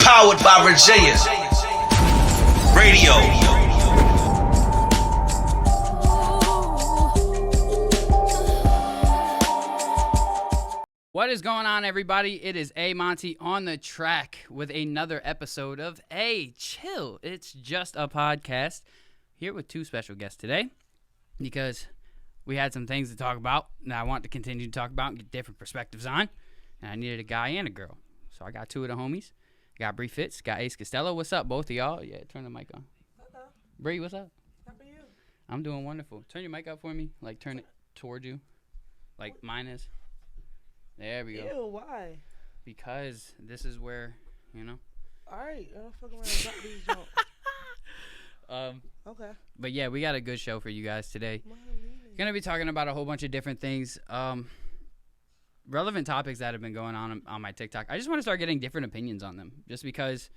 Powered by Virginia Radio. What is going on, everybody? It is A. Monty on the track with another episode of A Chill. It's just a podcast here with two special guests today because we had some things to talk about and I want to continue to talk about and get different perspectives on. And I needed a guy and a girl. So I got two of the homies. Got Bree Fitz, got Ace Costello. What's up, both of y'all? Yeah, turn the mic on. Hello. Bree, what's up? How are you? I'm doing wonderful. Turn your mic up for me. Like, turn it toward you. Like mine is. There we go. Ew, why? Because this is where, you know. All right, I don't fuck around and drop these junk. Okay. But yeah, we got a good show for you guys today. Gonna be talking about a whole bunch of different things. Relevant topics that have been going on my TikTok. I just want to start getting different opinions on them, just because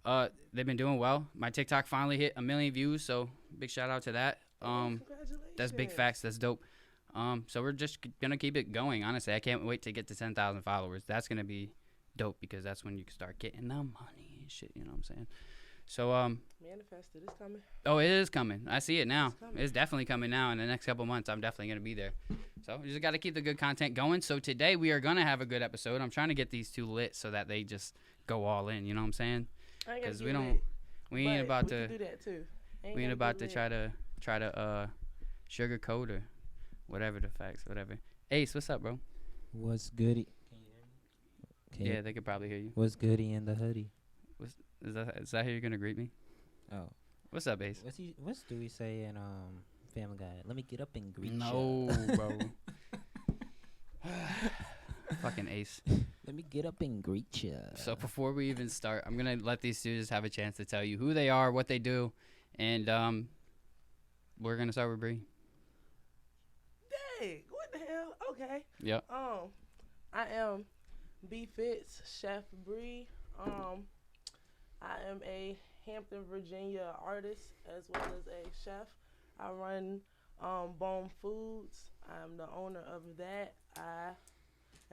they've been doing well. My TikTok finally hit 1 million views, so big shout out to that. Congratulations. That's big facts. That's dope. So we're just gonna keep it going. Honestly, I can't wait to get to 10,000 followers. That's gonna be dope because that's when you can start getting the money and shit. You know what I'm saying? So Manifested. It's coming. Oh, it is coming. I see it now. It's definitely coming now. In the next couple months, I'm definitely gonna be there. So we just got to keep the good content going. So today we are going to have a good episode. I'm trying to get these two lit so that they just go all in. You know what I'm saying? Because we ain't about to do that too. We ain't about to try to sugarcoat or whatever the facts, whatever. Ace, what's up, bro? What's goody? Can you hear me? Yeah, they could probably hear you. What's goody in the hoodie? Is that how you're gonna greet me? Oh. What's up, Ace? What's do we say in Family Guy? Let me get up and greet you. No, bro. Fucking Ace. Let me get up and greet you. So before we even start, I'm gonna let these students have a chance to tell you who they are, what they do, and we're gonna start with Bree. Dang, what the hell? Okay. Yep. I am B Fitz, Chef Bree. I am a Hampton, Virginia artist as well as a chef. I run Bone Foods. I'm the owner of that. I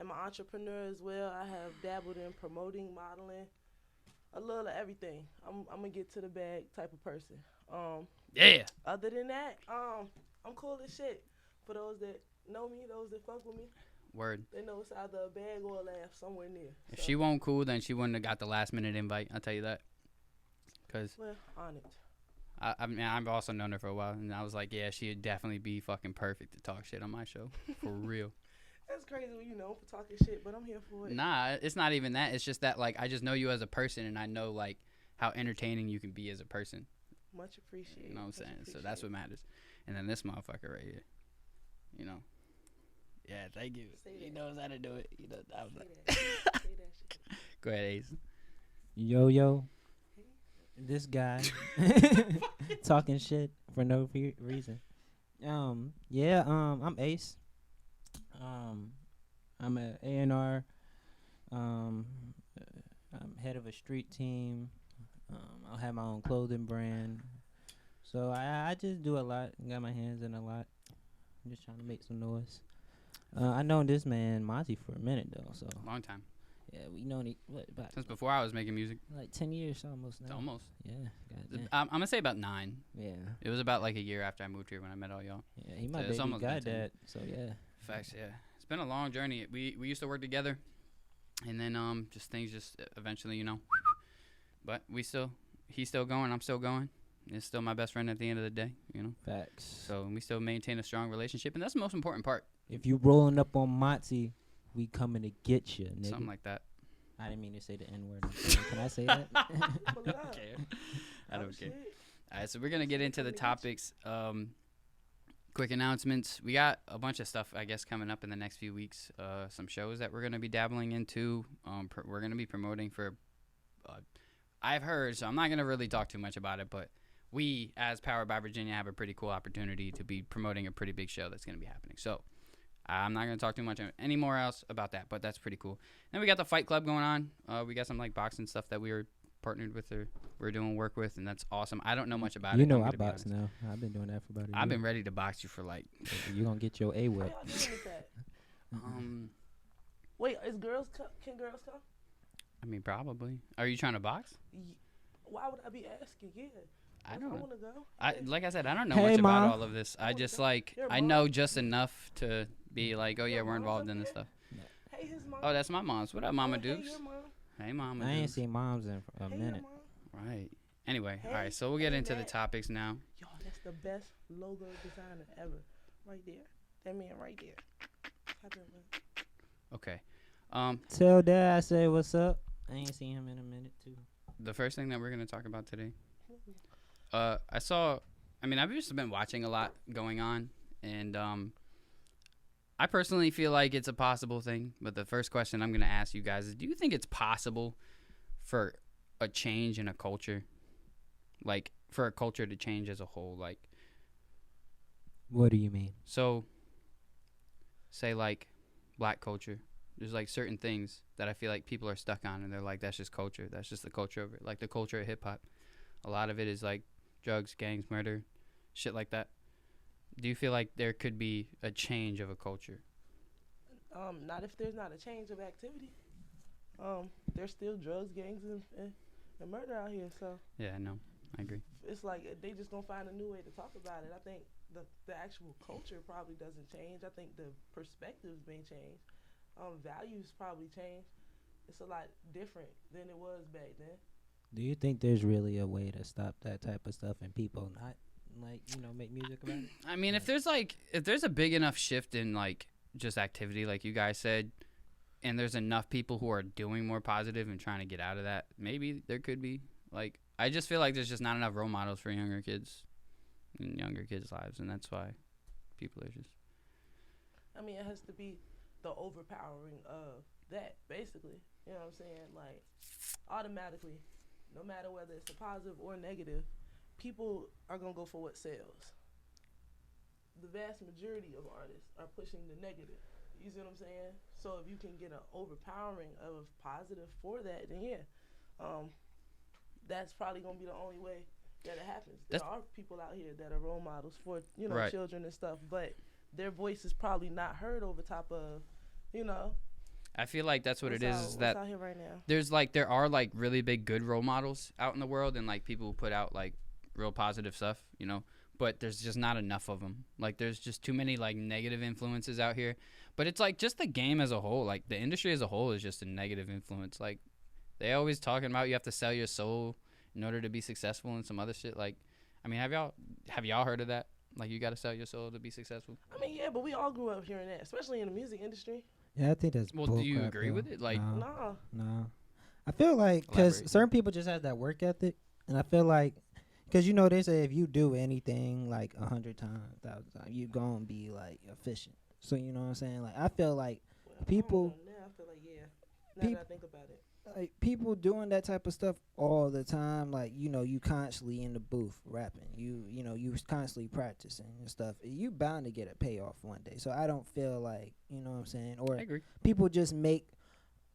am an entrepreneur as well. I have dabbled in promoting, modeling, a little of everything. I'm gonna get to the bag type of person. Yeah. Other than that, I'm cool as shit. For those that know me, those that fuck with me, Word. they know it's either a bag or a laugh somewhere near. If she won't cool, then she wouldn't have got the last minute invite. I'll tell you that. Cause well, on it. I mean, I've also known her for a while, and I was like, yeah, she'd definitely be fucking perfect to talk shit on my show, for real. That's crazy when you know for talking shit, but I'm here for it. Nah, it's not even that. It's just that, like, I just know you as a person, and I know, like, how entertaining you can be as a person. Much appreciated. You know what I'm saying? So that's what matters. And then this motherfucker right here, you know. Yeah, thank you. He knows how to do it. You know, I was like, Say that shit. Go ahead, Ace. Yo. This guy talking shit for no reason. I'm Ace. I'm a A&R. I'm head of a street team. I'll have my own clothing brand. So I just do a lot. Got my hands in a lot. I'm just trying to make some noise. I known this man Monty for a minute though. So Long time. yeah, we known it about Since before I was making music. like 10 years almost now. Almost. Yeah. Goddamn. I'm going to say about 9. Yeah. It was about like a year after I moved here when I met all y'all. Yeah, he my So it's baby almost been 10. goddad. So yeah. Facts, yeah. It's been a long journey. We used to work together, and then just things just eventually, you know. But he's still going. I'm still going. It's still my best friend at the end of the day, you know. Facts. So we still maintain a strong relationship, and that's the most important part. If you rolling up on Monty, we coming to get you, nigga. Something like that. I didn't mean to say the N-word. Can I say that? Pull it out. I don't care. Shit. All right, so we're gonna get into the topics. Quick announcements. We got a bunch of stuff, I guess, coming up in the next few weeks. Some shows that we're going to be dabbling into. We're going to be promoting for, I've heard, so I'm not going to really talk too much about it, but we, as Powered by Virginia, have a pretty cool opportunity to be promoting a pretty big show that's going to be happening. So I'm not going to talk too much anymore else about that, but that's pretty cool. Then we got the Fight Club going on. We got some, like, boxing stuff that we were partnered with or we're doing work with, and that's awesome. I don't know much about it. You know I box now. I've been doing that for about a year. I've been ready to box you for like. You're going to get your A How whip. y'all doing with that? Wait, can girls come? I mean, probably. Are you trying to box? Why would I be asking? Yeah. I don't know. want to go. Like I said, I don't know Hey, much about Mom. all of this. I wanna just go. like Your I mom? know just enough to be like, oh yeah, Your we're mom's involved up in this here? stuff. Hey, his mom. Oh, that's my mom's. What up, Mama Oh, hey, Dukes? your mom. Hey, Mama I ain't Dukes. seen moms in a Hey, minute. your mom. Right. Anyway, all Hey, right. So we'll get hey, into the Matt. topics now. Yo, that's the best logo designer ever. Right there. That man right there. Tap in with- Okay. Tell Dad I say what's up. I ain't seen him in a minute too. The first thing that we're gonna talk about today. I've just been watching a lot going on, and I personally feel like it's a possible thing. But the first question I'm gonna ask you guys is: do you think it's possible for a change in a culture, like for a culture to change as a whole? Like, What do you mean? so say like black culture. There's like certain things that I feel like people are stuck on, and they're like, that's just culture. That's just the culture of it. Like the culture of hip hop. A lot of it is like drugs, gangs, murder, shit like that. Do you feel like there could be a change of a culture? Not if there's not a change of activity. There's still drugs, gangs, and murder out here. So Yeah, no, I agree. it's like they just gonna find a new way to talk about it. I think the actual culture probably doesn't change. I think the perspectives may change. Values probably change. It's a lot different than it was back then. Do you think there's really a way to stop that type of stuff and people not make music about it? I mean, if there's a big enough shift in like just activity, like you guys said, and there's enough people who are doing more positive and trying to get out of that, maybe there could be. Like, I just feel like there's just not enough role models for younger kids in younger kids' lives, and that's why people are just. I mean, it has to be the overpowering of that, basically. You know what I'm saying? Like, automatically, no matter whether it's a positive or negative, people are going to go for what sells. The vast majority of artists are pushing the negative. You see what I'm saying? So if you can get an overpowering of positive for that, then yeah, that's probably going to be the only way that it happens. There are people out here that are role models for, Right. children and stuff, but their voice is probably not heard over top of, I feel like that's what it is. Is what's that out here right now. there are like really big good role models out in the world, and like people who put out like real positive stuff, but there's just not enough of them. Like there's just too many like negative influences out here. But it's like just the game as a whole, like the industry as a whole is just a negative influence. Like they always talking about you have to sell your soul in order to be successful and some other shit. Like, I mean, have y'all heard of that? Like you got to sell your soul to be successful. I mean, yeah, but we all grew up hearing that, especially in the music industry. Yeah, I think that's Well, do you bullcrap, agree though. with it? Like, No. No. I feel like because Elaborate. certain people just have that work ethic, and I feel like because they say if you do anything like 100 times, 1,000 times, you gonna be like efficient. So you know what I'm saying? Like I feel like Well, people, now I feel like, yeah. Now that I think about it. like people doing that type of stuff all the time. Like you constantly in the booth rapping. You constantly practicing and stuff. You bound to get a payoff one day. So I don't feel like what I'm saying. Or I agree. people just make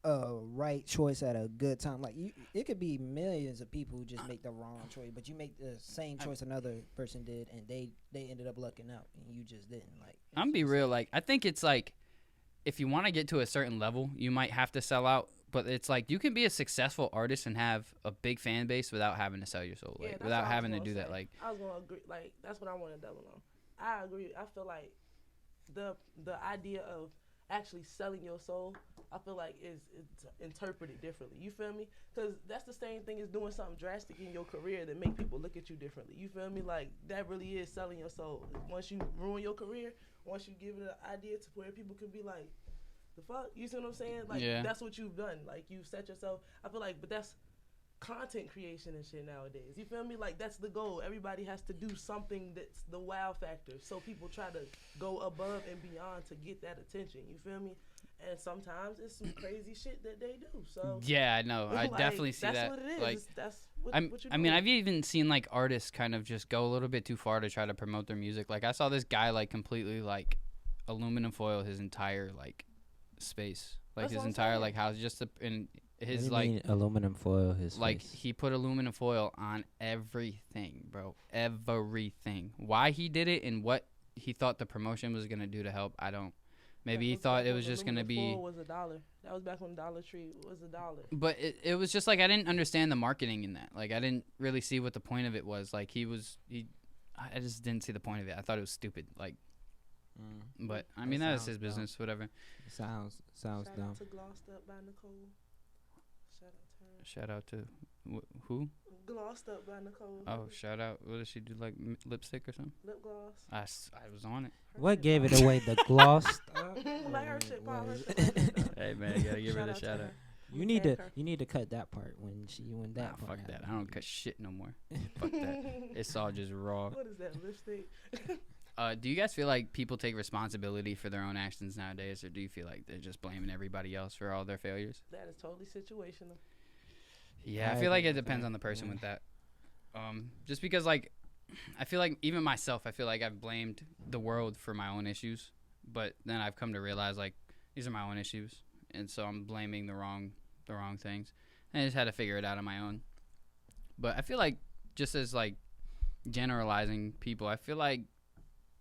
a right choice at a good time. Like it could be millions of people who just make the wrong choice, but you make the same choice another person did, and they ended up lucking out, and you just didn't. Like I'm be real. Like I think it's like if you want to get to a certain level, you might have to sell out. But it's like you can be a successful artist and have a big fan base without having to sell your soul, like Yeah, that's without what I was having to gonna do that. say. Like I was gonna agree. Like that's what I want to double on. I agree. I feel like the idea of actually selling your soul, I feel like it's interpreted differently. You feel me? Because that's the same thing as doing something drastic in your career that make people look at you differently. You feel me? Like that really is selling your soul. Once you ruin your career, once you give it an idea to where people can be like, the fuck? You see what I'm saying? Like Yeah. that's what you've done. Like you've set yourself. I feel like, but that's content creation and shit nowadays. You feel me? Like that's the goal. Everybody has to do something that's the wow factor. So people try to go above and beyond to get that attention. You feel me? And sometimes it's some crazy shit that they do. So yeah, I know. I like, definitely see that's that. what it is. Like That's what you're I mean, doing. I've even seen like artists kind of just go a little bit too far to try to promote their music. Like I saw this guy like completely like aluminum foil his entire like space, like That's his what I'm entire saying. like house, just to, in What do his you like mean aluminum foil his like face? he put aluminum foil on everything, bro, everything. Why he did it and what he thought the promotion was gonna do to help, I don't. Maybe he That was thought back it when was just gonna aluminum be. foil was $1. That was back when Dollar Tree was $1. But it was just like I didn't understand the marketing in that. Like I didn't really see what the point of it was. Like I just didn't see the point of it. I thought it was stupid. Like, but I mean that is his business. Whatever. Sounds Shout dumb. out to Glossed Up by Nicole. Shout out to her. Shout out to who? Glossed Up by Nicole. Oh, shout out. What does she do? Like lipstick or something? Lip gloss. I was on it. Her What shit gave it fire. away? The glossed up? Like her shit fire, her Was- shit fire. Hey man, you gotta give her the to shout out. her. You I'ma need tag to her. you need to cut that part when that Nah, part fuck that. happened. I don't cut shit no more. Fuck that. It's all just raw. What is that, lipstick? Do you guys feel like people take responsibility for their own actions nowadays, or do you feel like they're just blaming everybody else for all their failures? That is totally situational. Yeah, I I feel like agree it with depends that, on the person yeah. with that. Just because, like, I feel like even myself, I feel like I've blamed the world for my own issues, but then I've come to realize, like, these are my own issues, and so I'm blaming the wrong things. And I just had to figure it out on my own. But I feel like, just as, like, generalizing people, I feel like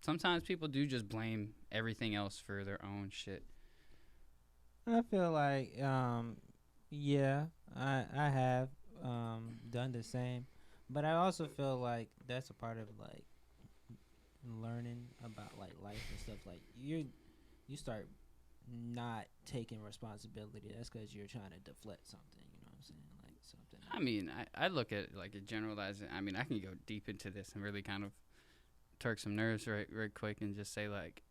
sometimes people do just blame everything else for their own shit. I feel like yeah, I have done the same, but I also feel like that's a part of like learning about like life and stuff. Like you start not taking responsibility. That's because you're trying to deflect something. You know what I'm saying? Like something. I mean, I look at it like a generalizing. I mean, I can go deep into this and really kind of turk some nerves right quick and just say like,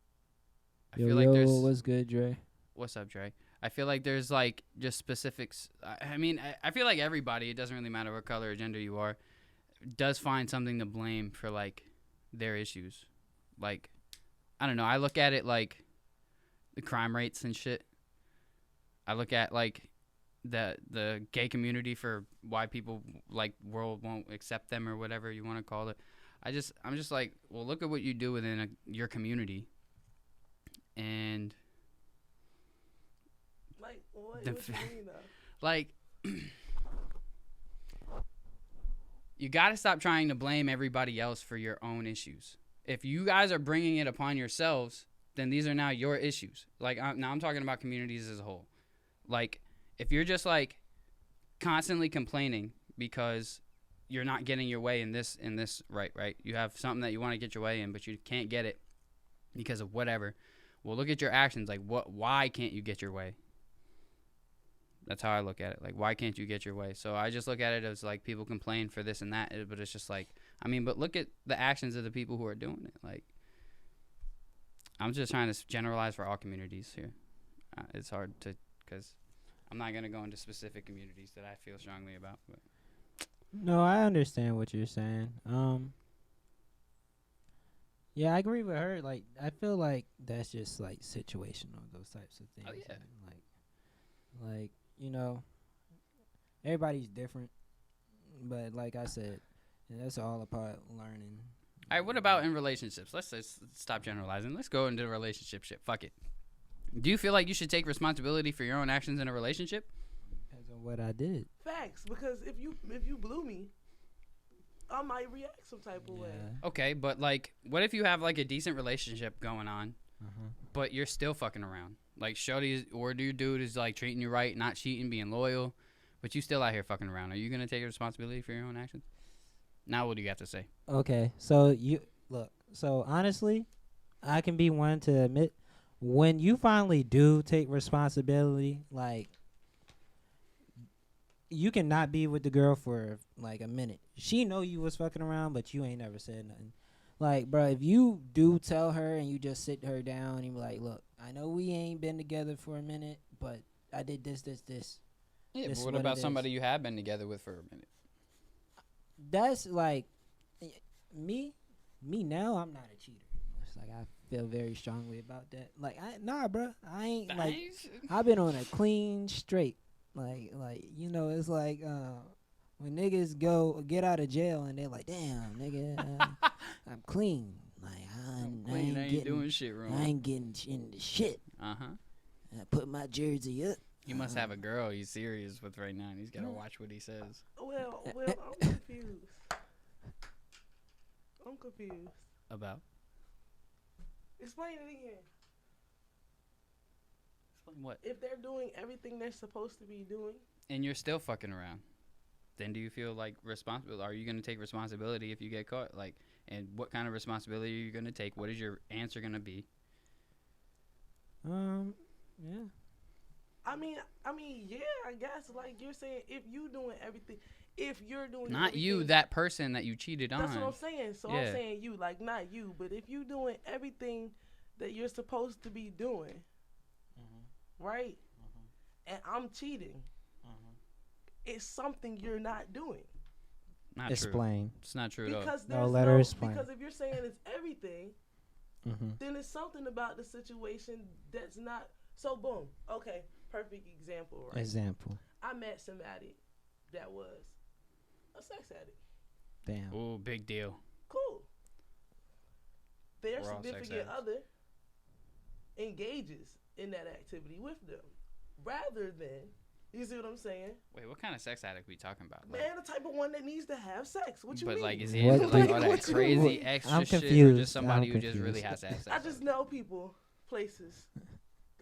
I feel like there's what's good, Dre? what's up, Dre? I feel like there's like just specifics. I mean, I feel like everybody, it doesn't really matter what color or gender you are, does find something to blame for like their issues. Like, I don't know. I look at it like the crime rates and shit. I look at like the gay community for why people like world won't accept them or whatever you want to call it. I'm just like, well, look at what you do within your community, and Like, what The you f- mean, though? like you got to stop trying to blame everybody else for your own issues. If you guys are bringing it upon yourselves, then these are now your issues. Like now I'm talking about communities as a whole. Like if you're just like constantly complaining because you're not getting your way in this right, you have something that you want to get your way in but you can't get it because of whatever. Well, look at your actions. Like why can't you get your way? That's how I look at it. Like, why can't you get your way? So I just look at it as like people complain for this and that, but it's just like, I mean, but look at the actions of the people who are doing it. Like, I'm just trying to generalize for all communities here. It's hard to, because I'm not going to go into specific communities that I feel strongly about. But No, I understand what you're saying. Yeah, I agree with her. Like, I feel like that's just like situational, those types of things. Oh, yeah. And, like you know, everybody's different, but like I said, that's all about learning. all right, what about in relationships? Let's stop generalizing. Let's go into relationship shit. Fuck it. Do you feel like you should take responsibility for your own actions in a relationship? Depends on what I did. Facts, because if you blew me, I might react some type of way. Okay, but like, what if you have like a decent relationship going on, Uh-huh. but you're still fucking around? Like, shorty or dude is like treating you right, not cheating, being loyal, but you still out here fucking around. Are you gonna take responsibility for your own actions? Now, what do you have to say? Okay, so you look. So honestly, I can be one to admit when you finally do take responsibility, like you cannot be with the girl for like a minute. She know you was fucking around, but you ain't never said nothing. Like, bro, if you do tell her and you just sit her down and be like, look, I know we ain't been together for a minute, but I did this. Yeah, This but is what what about it somebody is. you have been together with for a minute? That's like me now. I'm not a cheater. It's like I feel very strongly about that. Like, bro, I ain't like. I've been on a clean straight. Like you know, it's like when niggas get out of jail and they're like, damn, nigga, I'm clean. Like I ain't doing shit wrong. I ain't getting into shit. Uh huh. I put my jersey up. You must have a girl he's serious with right now, and he's gotta watch what he says. Well, I'm confused. I'm confused. About? Explain it again. Explain what? If they're doing everything they're supposed to be doing, And you're still fucking around, then do you feel like responsible? Are you gonna take responsibility if you get caught? Like, and what kind of responsibility are you gonna take? What is your answer gonna be? Yeah. I mean, yeah, I guess like you're saying, if you're doing everything. Not you, that person that you cheated on. That's what I'm saying. So Yeah. I'm saying you, like not you, but if you're doing everything that you're supposed to be doing, right? And I'm cheating. It's something you're not doing. Not Explain. true. It's not true at all. Because No, there's let her explain. Because if you're saying it's everything, Mm-hmm. then it's something about the situation that's not. So boom, okay, perfect example, right? Example. I met somebody that was a sex addict. Damn. Ooh, big deal. Cool. Their We're all sex significant addicts. other engages in that activity with them, rather than, you see what I'm saying? Wait, what kind of sex addict we talking about? Man, the type of one that needs to have sex. What you But mean? like, is he What- into like all that what you crazy mean? extra I'm shit, or confused. just somebody I'm who just really confused. has to have sex? I just know people, places,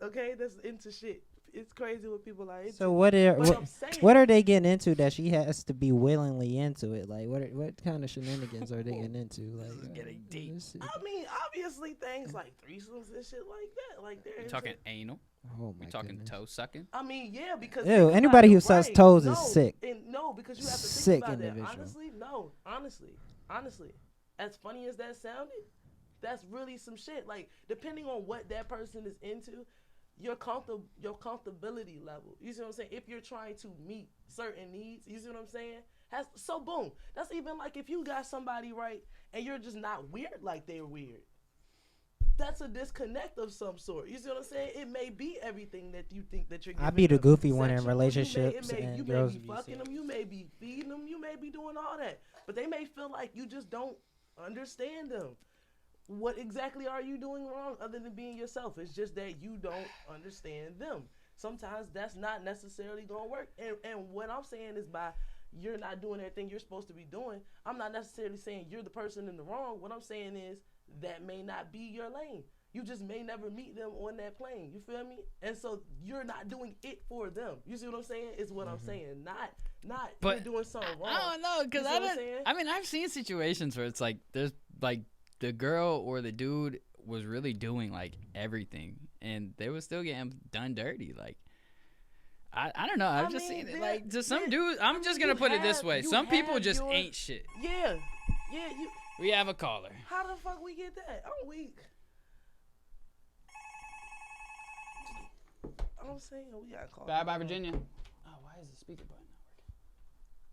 okay, that's into shit. It's crazy what people are into. So what are But I'm saying, what are they getting into that she has to be willingly into it? Like what kind of shenanigans are they getting into? Like is getting deep. this is- I mean, obviously things like threesomes and shit like that. Like they're We into, talking anal? Oh We my talking goodness. toe sucking? I mean, yeah, because Ew, think about anybody it, who sucks right. toes is No, sick. And no, because you have to Sick think about individual. that. Honestly, no. Honestly, as funny as that sounded, that's really some shit. Like, depending on what that person is into, your comfortability level. You see what I'm saying? If you're trying to meet certain needs, you see what I'm saying? So boom. That's even like if you got somebody right and you're just not weird like they're weird. That's a disconnect of some sort. You see what I'm saying? It may be everything that you think that you're giving I be the them goofy one in sexual. relationships you and may girls be be fucking them, you may be feeding them, you may be doing all that. But they may feel like you just don't understand them. What exactly are you doing wrong other than being yourself? It's just that you don't understand them. Sometimes that's not necessarily going to work. And what I'm saying is by you're not doing everything you're supposed to be doing, I'm not necessarily saying you're the person in the wrong. What I'm saying is that may not be your lane. You just may never meet them on that plane. You feel me? And so you're not doing it for them. You see what I'm saying? Is what I'm saying. Not But you're doing something wrong. I don't know, You cause see I what I'm don't. saying? I mean, I've seen situations where it's like there's like the girl or the dude was really doing like everything, and they was still getting done dirty. Like, I don't know. I've just mean, seen it. there- Like, to some there- dudes, I'm just you gonna put it this have- way: you some people have just your- ain't shit. Yeah. You. We have a caller. How the fuck we get that? I'm weak. I'm saying we gotta call. Bye bye, Virginia. Oh, why is the speaker button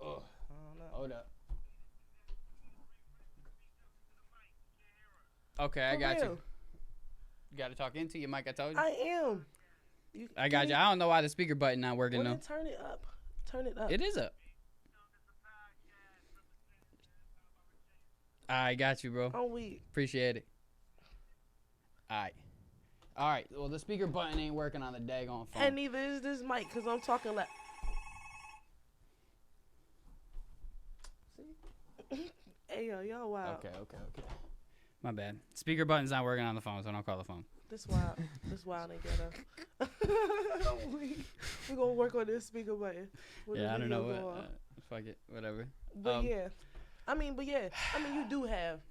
not working? I don't know. Hold up. Okay, I For got real. you. You got to talk into your mic. I told you. I am. I got you. I don't know why the speaker button not working Well, though. then turn it up. Turn it up. It is up. I got you, bro. I'm weak. Appreciate it. All right. Well, the speaker button ain't working on the daggone phone. And neither is this mic because I'm talking like. See? Hey yo, y'all wild. Okay. My bad. Speaker button's not working on the phone, so don't call the phone. This wild. This wild and ghetto. We're gonna work on this speaker button. when the Yeah, I don't video know go what. off. Fuck it. Whatever. But yeah. I mean,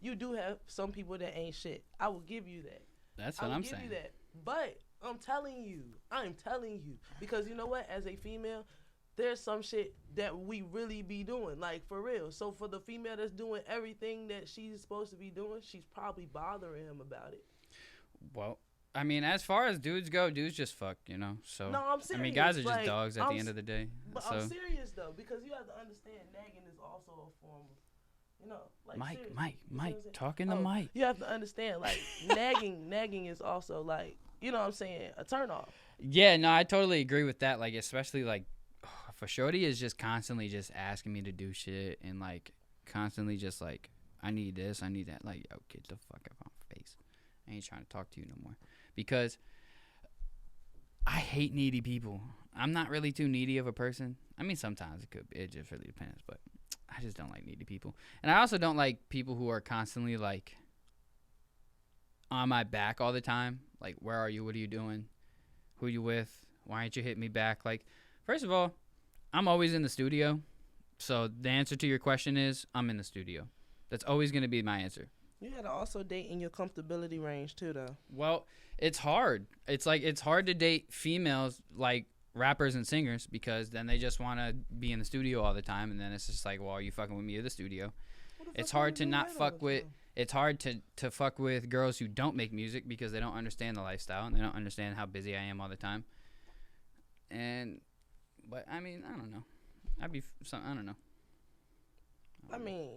you do have some people that ain't shit. I will give you that. That's I what will I'm give saying. you that. But I'm telling you, because you know what? As a female, there's some shit that we really be doing, like for real. So for the female that's doing everything that she's supposed to be doing, she's probably bothering him about it. Well, I mean, as far as dudes go, dudes just fuck, you know. So No, I'm serious. I mean, guys are just Like, dogs at the end of the day. But So I'm serious though, because you have to understand nagging is also a form of, you know, like Mike, seriously, Mike, you see what I'm Mike, saying? talking to Oh, Mike. You have to understand, like nagging is also like, you know what I'm saying, a turnoff. Yeah, no, I totally agree with that. Like, especially like, if a shorty is just constantly just asking me to do shit and like constantly just like, I need this, I need that. Like, yo, get the fuck out of my face. I ain't trying to talk to you no more, because I hate needy people. I'm not really too needy of a person. I mean, sometimes it could be. It just really depends, but I just don't like needy people. And I also don't like people who are constantly like on my back all the time. Like, where are you? What are you doing? Who you with? Why ain't you hit me back? Like, first of all, I'm always in the studio. So the answer to your question is I'm in the studio. That's always going to be my answer. You gotta also date in your comfortability range too, though. Well, it's hard. It's hard to date females like rappers and singers because then they just want to be in the studio all the time, and then it's just like, well, are you fucking with me at the studio? It's hard to not fuck with. It's hard to fuck with girls who don't make music because they don't understand the lifestyle and they don't understand how busy I am all the time. But I mean, I don't know. I don't know. I mean,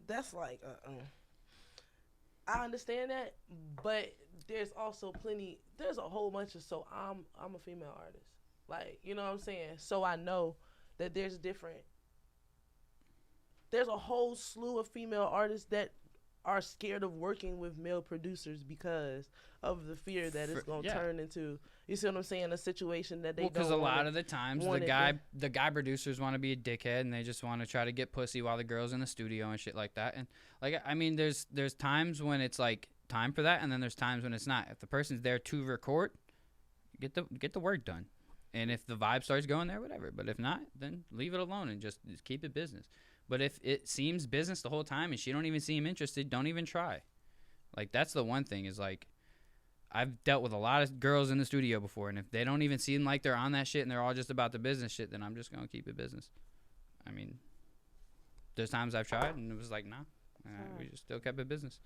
that's like, I understand that, but there's also there's a whole bunch of, so I'm a female artist. Like, you know what I'm saying? So I know that there's a whole slew of female artists that are scared of working with male producers because of the fear that it's going to turn into, you see what I'm saying, a situation that they don't want. Because a lot of the times the guy producers want to be a dickhead and they just want to try to get pussy while the girl's in the studio and shit like that. And like, I mean, there's times when it's like time for that, and then there's times when it's not. If the person's there to record, get the work done. And if the vibe starts going there, whatever. But if not, then leave it alone and just keep it business. But if it seems business the whole time and she don't even seem interested, don't even try. Like, that's the one thing is, like, I've dealt with a lot of girls in the studio before, and if they don't even seem like they're on that shit and they're all just about the business shit, then I'm just going to keep it business. I mean, there's times I've tried and it was like, nah, we just still kept it business.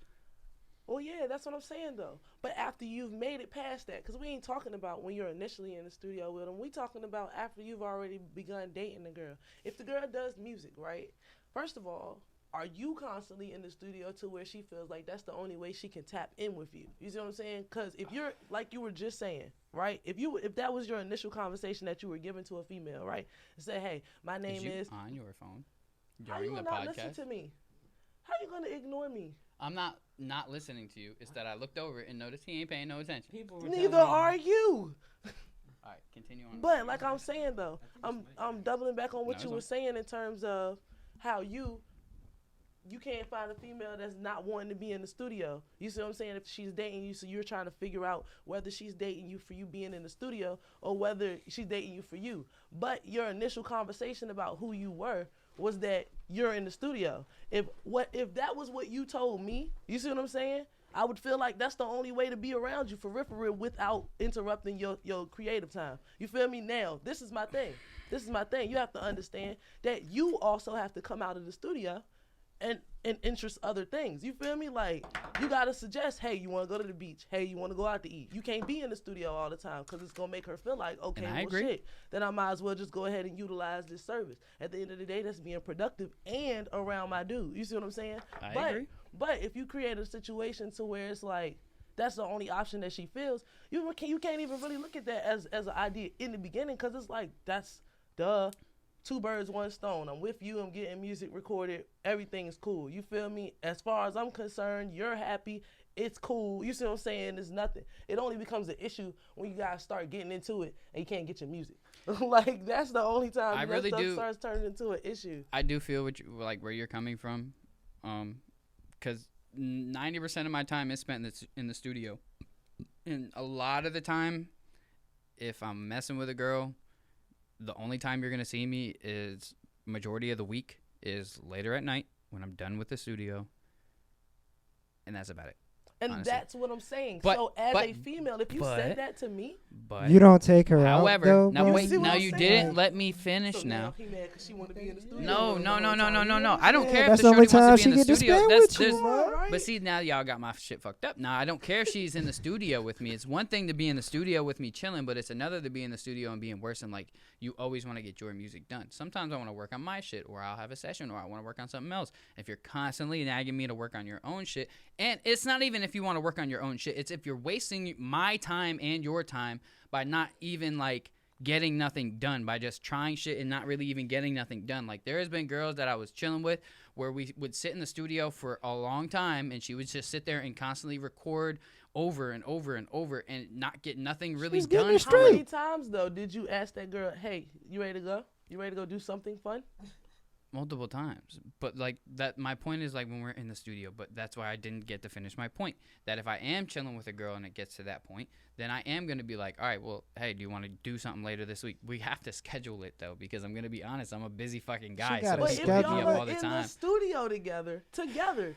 Well, yeah, that's what I'm saying, though. But after you've made it past that, because we ain't talking about when you're initially in the studio with them. We talking about after you've already begun dating the girl. If the girl does music, right, first of all, are you constantly in the studio to where she feels like that's the only way she can tap in with you? You see what I'm saying? Because if you're, like you were just saying, right, if that was your initial conversation that you were giving to a female, right, and say, hey, my name is on your phone how you during gonna the not podcast. listen to me? How you going to ignore me? I'm not listening to you. It's that I looked over and noticed he ain't paying no attention. Neither are you. All right, continue on. But like I'm saying though, I'm doubling back on what you were saying in terms of how you can't find a female that's not wanting to be in the studio. You see what I'm saying? If she's dating you, so you're trying to figure out whether she's dating you for you being in the studio or whether she's dating you for you. But your initial conversation about who you were was that you're in the studio. If that was what you told me, you see what I'm saying? I would feel like that's the only way to be around you for real without interrupting your creative time. You feel me? Now, this is my thing. You have to understand that you also have to come out of the studio and interest other things. You feel me? Like, you got to suggest, hey, you want to go to the beach? Hey, you want to go out to eat? You can't be in the studio all the time because it's going to make her feel like, okay, well, shit, then I might as well just go ahead and utilize this service. At the end of the day, that's being productive and around my dude. You see what I'm saying? I agree. But if you create a situation to where it's like, that's the only option that she feels, you can't even really look at that as an idea in the beginning because it's like, that's two birds, one stone. I'm with you. I'm getting music recorded. Everything is cool. You feel me? As far as I'm concerned, you're happy. It's cool. You see what I'm saying? It's nothing. It only becomes an issue when you guys start getting into it and you can't get your music. Like, that's the only time that stuff starts turning into an issue. I do feel where you're coming from, because 90% of my time is spent in the studio. And a lot of the time, if I'm messing with a girl, the only time you're going to see me is majority of the week is later at night when I'm done with the studio. And that's about it. And honestly. That's what I'm saying. But, so as a female, if you said that to me. But you don't take her however, out, though, now bro? wait, now you didn't let me finish So now. He mad 'cause she want to be in the studio. No. I don't care if That's the the only shorty time wants to she be in the get to studio. spend That's with you, bro. But see, now y'all got my shit fucked up. Now I don't care if she's in the studio with me. It's one thing to be in the studio with me chilling, but it's another to be in the studio and being worse and like you always want to get your music done. Sometimes I want to work on my shit, or I'll have a session, or I want to work on something else. If you're constantly nagging me to work on your own shit, and it's not even if you want to work on your own shit, it's if you're wasting my time and your time by not even like getting nothing done, by just trying shit and not really even getting nothing done. Like, there has been girls that I was chilling with where we would sit in the studio for a long time and she would just sit there and constantly record over and over and over and not get nothing really She's getting done. it How straight. many times, though, did you ask that girl, hey, you ready to go? You ready to go do something fun? multiple times. But like that, my point is like when we're in the studio. But that's why I didn't get to finish my point. That if I am chilling with a girl and it gets to that point, then I am gonna be like, all right, well, hey, do you want to do something later this week? We have to schedule it though, because I'm gonna be honest, I'm a busy fucking guy, so gotta But it's if schedule waking y'all up are all the in time. the studio together,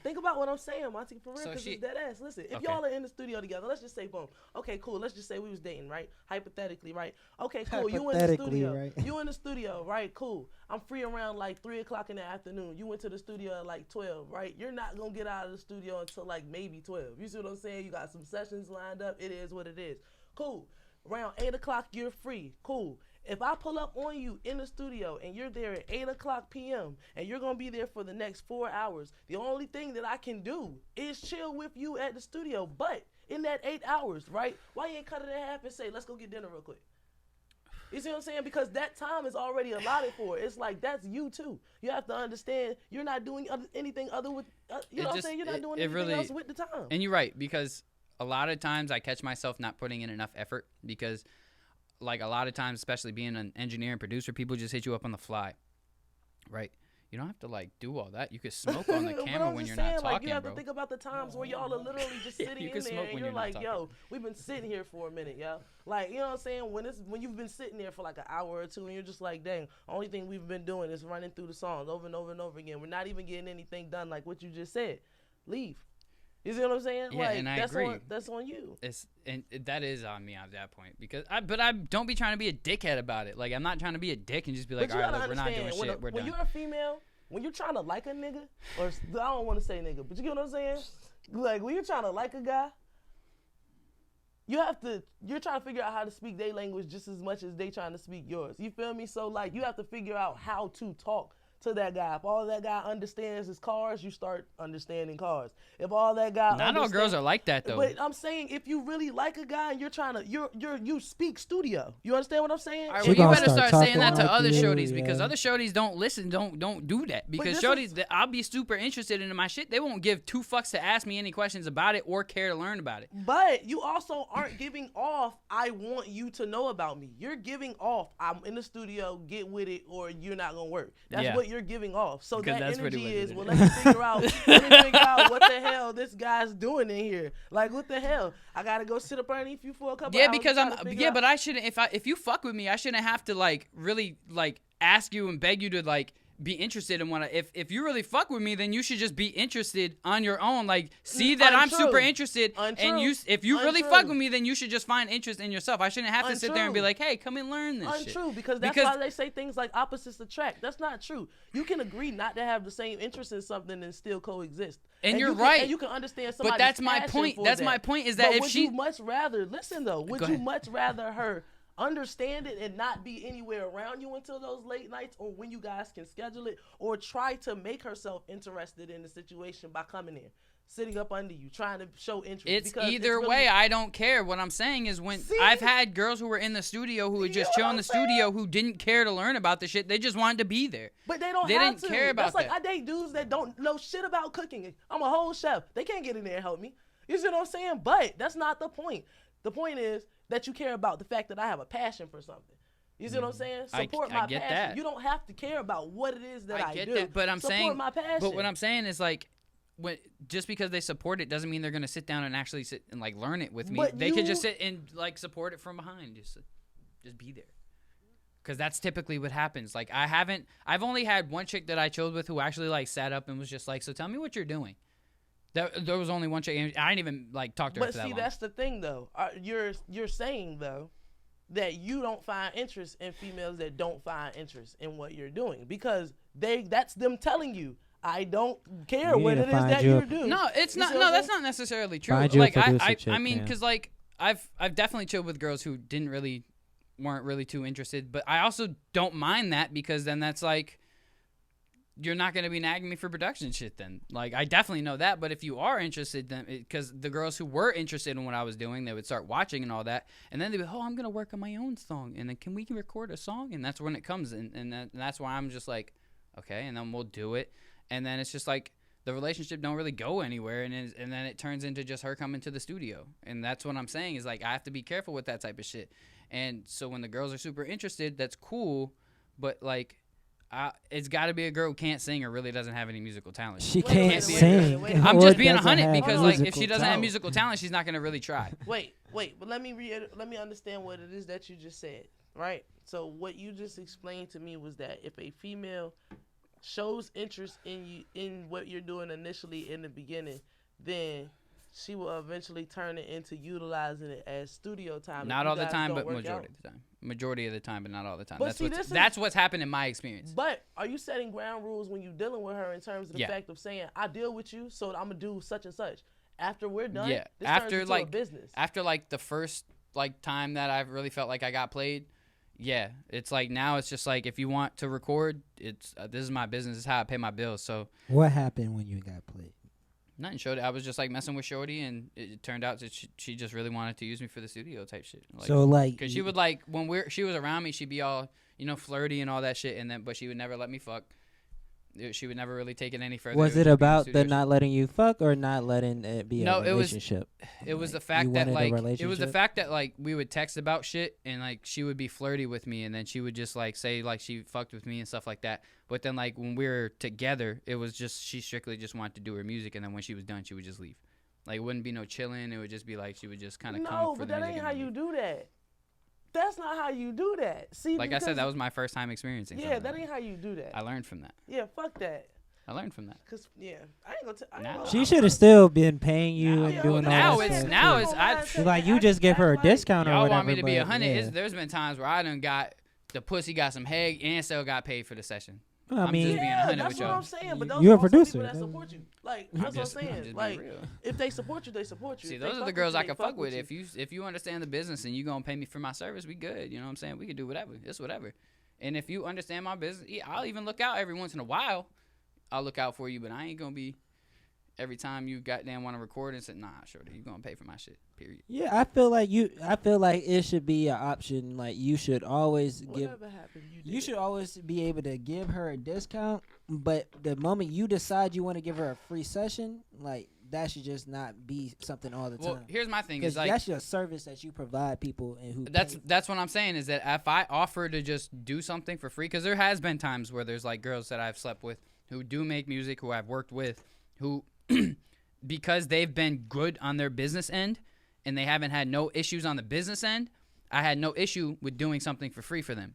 think about what I'm saying, Monty, for real, So because she- it's dead ass. Listen, if Okay. y'all are in the studio together, let's just say, boom. Okay, cool. Let's just say we was dating, right? Hypothetically, right? Okay, cool. You in the Hypothetically, studio. right. You in the studio, right? Cool. I'm free around like 3 o'clock in the afternoon. You went to the studio at like 12, right? You're not gonna get out of the studio until like maybe 12. You see what I'm saying? You got some sessions lined up. It is what it is. Cool. Around 8 o'clock, you're free. Cool. If I pull up on you in the studio and you're there at 8 o'clock p.m. and you're going to be there for the next 4 hours, the only thing that I can do is chill with you at the studio. But in that 8 hours, right, why you ain't cut it in half and say, let's go get dinner real quick? You see what I'm saying? Because that time is already allotted for it. It's like, that's you too. You have to understand you're not doing anything other with, you know what I'm saying? You're not doing anything else with the time. And you're right, because a lot of times I catch myself not putting in enough effort, because like a lot of times, especially being an engineer and producer, people just hit you up on the fly, right? You don't have to like do all that. You could smoke on the But camera I'm when just you're not saying, talking, like, you have bro. to think about the times where y'all are literally just Yeah, sitting you in can there smoke and when you're you're not like, talking. yo, we've been sitting here for a minute, yo. Like, you know what I'm saying? When you've been sitting there for like an hour or two and you're just like, dang, only thing we've been doing is running through the songs over and over and over again. We're not even getting anything done like what you just said. Leave. You see what I'm saying? Yeah, like, and I that's agree. That's on you. That is on me at that point, because I don't be trying to be a dickhead about it. Like, I'm not trying to be a dick and just be like, But all you right, gotta look, we're not doing understand, shit, we're when done. you're a female, when you're trying to like a nigga, or I don't want to say nigga, but you get what I'm saying? Like, when you're trying to like a guy, you're trying to figure out how to speak their language just as much as they trying to speak yours. You feel me? So, like, you have to figure out how to talk to that guy. If all that guy understands is cars, you start understanding cars. If all that guy Not all girls are like that, though. But I'm saying, if you really like a guy and you're trying to, you speak studio. You understand what I'm saying? All right, She well, you gonna better start start saying talking that to like other you, shorties, because yeah. other shorties don't listen, don't do that. Because this shorties, is- I'll be super interested in my shit. They won't give two fucks to ask me any questions about it or care to learn about it. But you also aren't giving off, I want you to know about me. You're giving off, I'm in the studio, get with it, or you're not going to work. That's Yeah. what you're giving off. So Because that that's pretty energy much is, it. well, let me figure out what the hell this guy's doing in here. Like, what the hell? I got to go sit up underneath you for a couple Yeah, hours. because to try to figure out- but I shouldn't. If you fuck with me, I shouldn't have to like really like ask you and beg you to like be interested in what. If you really fuck with me, then you should just be interested on your own. Like, see that I'm Untrue. super interested, and Untrue. if you really Untrue. fuck with me, then you should just find interest in yourself. I shouldn't have to sit there and be Untrue. like, hey, come and learn this shit. Untrue, because that's why they say things like opposites attract. That's not true. You can agree not to have the same interest in something and still coexist. And you're you can, right. And you can understand But somebody's that's my passion point. for That's that. my point, is that But if would she- you much rather listen though? Would Go you ahead. much rather her understand it and not be anywhere around you until those late nights, or when you guys can schedule it, or try to make herself interested in the situation by coming in, sitting up under you, trying to show interest? It's Because either really- way. I don't care. What I'm saying is, when See? I've had girls who were in the studio who would just You chill know in what the I'm saying? studio who didn't care to learn about the shit. They just wanted to be there. But they don't They have didn't to. care about That's like, that. I date dudes that don't know shit about cooking. I'm a whole chef. They can't get in there and help me. You see what I'm saying? But that's not the point. The point is that you care about the fact that I have a passion for something. You see what I'm saying? Support I my get passion. that. You don't have to care about what it is that I get do. that, but I'm Support saying, my passion. but what I'm saying is like, just because they support it doesn't mean they're gonna sit down and actually sit and like learn it with me. But They could you- just sit and like support it from behind, just be there. Because that's typically what happens. Like, I've only had one chick that I chilled with who actually like sat up and was just like, so tell me what you're doing. There was only one chick. And I didn't even like talk to her But for that see, long. that's the thing, though. You're saying though that you don't find interest in females that don't find interest in what you're doing, because that's them telling you, I don't care You what need it to is find that you you a- do. No, it's You not. see what No, I'm that's saying? not necessarily true. Find you a Like producer I chick, mean, yeah. because like I've definitely chilled with girls who weren't really too interested. But I also don't mind that, because then that's like, you're not gonna be nagging me for production shit. Then like, I definitely know that. But if you are interested, then because the girls who were interested in what I was doing, they would start watching and all that, and then they'd be, oh, I'm gonna work on my own song, and then can we record a song? And that's when it comes, and that's why I'm just like, okay, and then we'll do it, and then it's just like, the relationship don't really go anywhere, and then it turns into just her coming to the studio. And that's what I'm saying, is like, I have to be careful with that type of shit. And so when the girls are super interested, that's cool, but like, It's got to be a girl who can't sing or really doesn't have any musical talent. She Wait, can't wait, sing. wait, wait. I'm or just being doesn't 100 have because like if musical she doesn't have talent. musical talent, she's not gonna really try. Wait, but let me understand what it is that you just said, right? So what you just explained to me was that if a female shows interest in you in what you're doing initially in the beginning, then she will eventually turn it into utilizing it as studio time. If Not you all the guys time, don't but work majority out. of the time. Majority of the time, but not all the time. But That's see, what's this is- that's what's happened in my experience. But are you setting ground rules when you're dealing with her in terms of the Yeah. fact of saying, I deal with you, so I'm gonna do such and such. After we're done, Yeah. this After turns into like a business. after like the first like time that I really felt like I got played, yeah, it's like now it's just like if you want to record, it's this is my business. This is how I pay my bills. So What happened when you got played? nothing showed. I was just like messing with Shorty, and it turned out that she just really wanted to use me for the studio type shit. Like, So like, because she would like when she was around me, she'd be all flirty and all that shit, and then but she would never let me fuck. She would never really take it any further. Was would it just be about the studio not letting you fuck or not letting it be No, a it was- relationship? It was the Like, fact you that wanted a like it was the relationship? fact that like we would text about shit and like she would be flirty with me and then she would just like say like she fucked with me and stuff like that. But then like when we were together, it was just she strictly just wanted to do her music and then when she was done, she would just leave. Like it wouldn't be no chilling. It would just be like she would just kind of come No, for but the that music ain't and how then you leave. do that. That's not how you do that. See, Like I said, because- that was my first time experiencing. yeah, something that like ain't how you do that. I learned from that. Yeah, fuck that. I learned from that. Cause yeah, I ain't gonna. I ain't Now- gonna She should have still been paying you and Yeah, doing all now that it's- stuff. now too. it's- I- It's Like you just give her a discount or Y'all whatever. want me to be but 100? yeah. There's been times where I done got the pussy got some head and still got paid for the session. I I'm mean, just being Yeah, 100 that's with what y'all. I'm saying. But You- those you're are a also producer. people that support you. Like I'm that's just what I'm saying. being Like real. if they support you, they support you. See, If they those are fuck the with girls you, I they can fuck fuck with. you. If you understand the business and you gonna pay me for my service, we good. You know what I'm saying? We can do whatever. It's whatever. And if you understand my business, yeah, I'll even look out every once in a while. I'll look out for you, but I ain't gonna be every time you goddamn want to record and say, nah, shorty, you gonna pay for my shit. Period. yeah, I feel like it should be an option. Like you should always give. Whatever happened, You did should it. always be able to give her a discount, but the moment you decide you want to give her a free session, like that should just not be something all the Well, time. here's my thing. Because Is like that's your service that you provide people and who. pay. that's what I'm saying is that if I offer to just do something for free, because there has been times where there's like girls that I've slept with who do make music, who I've worked with, who because they've been good on their business end and they haven't had no issues on the business end, I had no issue with doing something for free for them.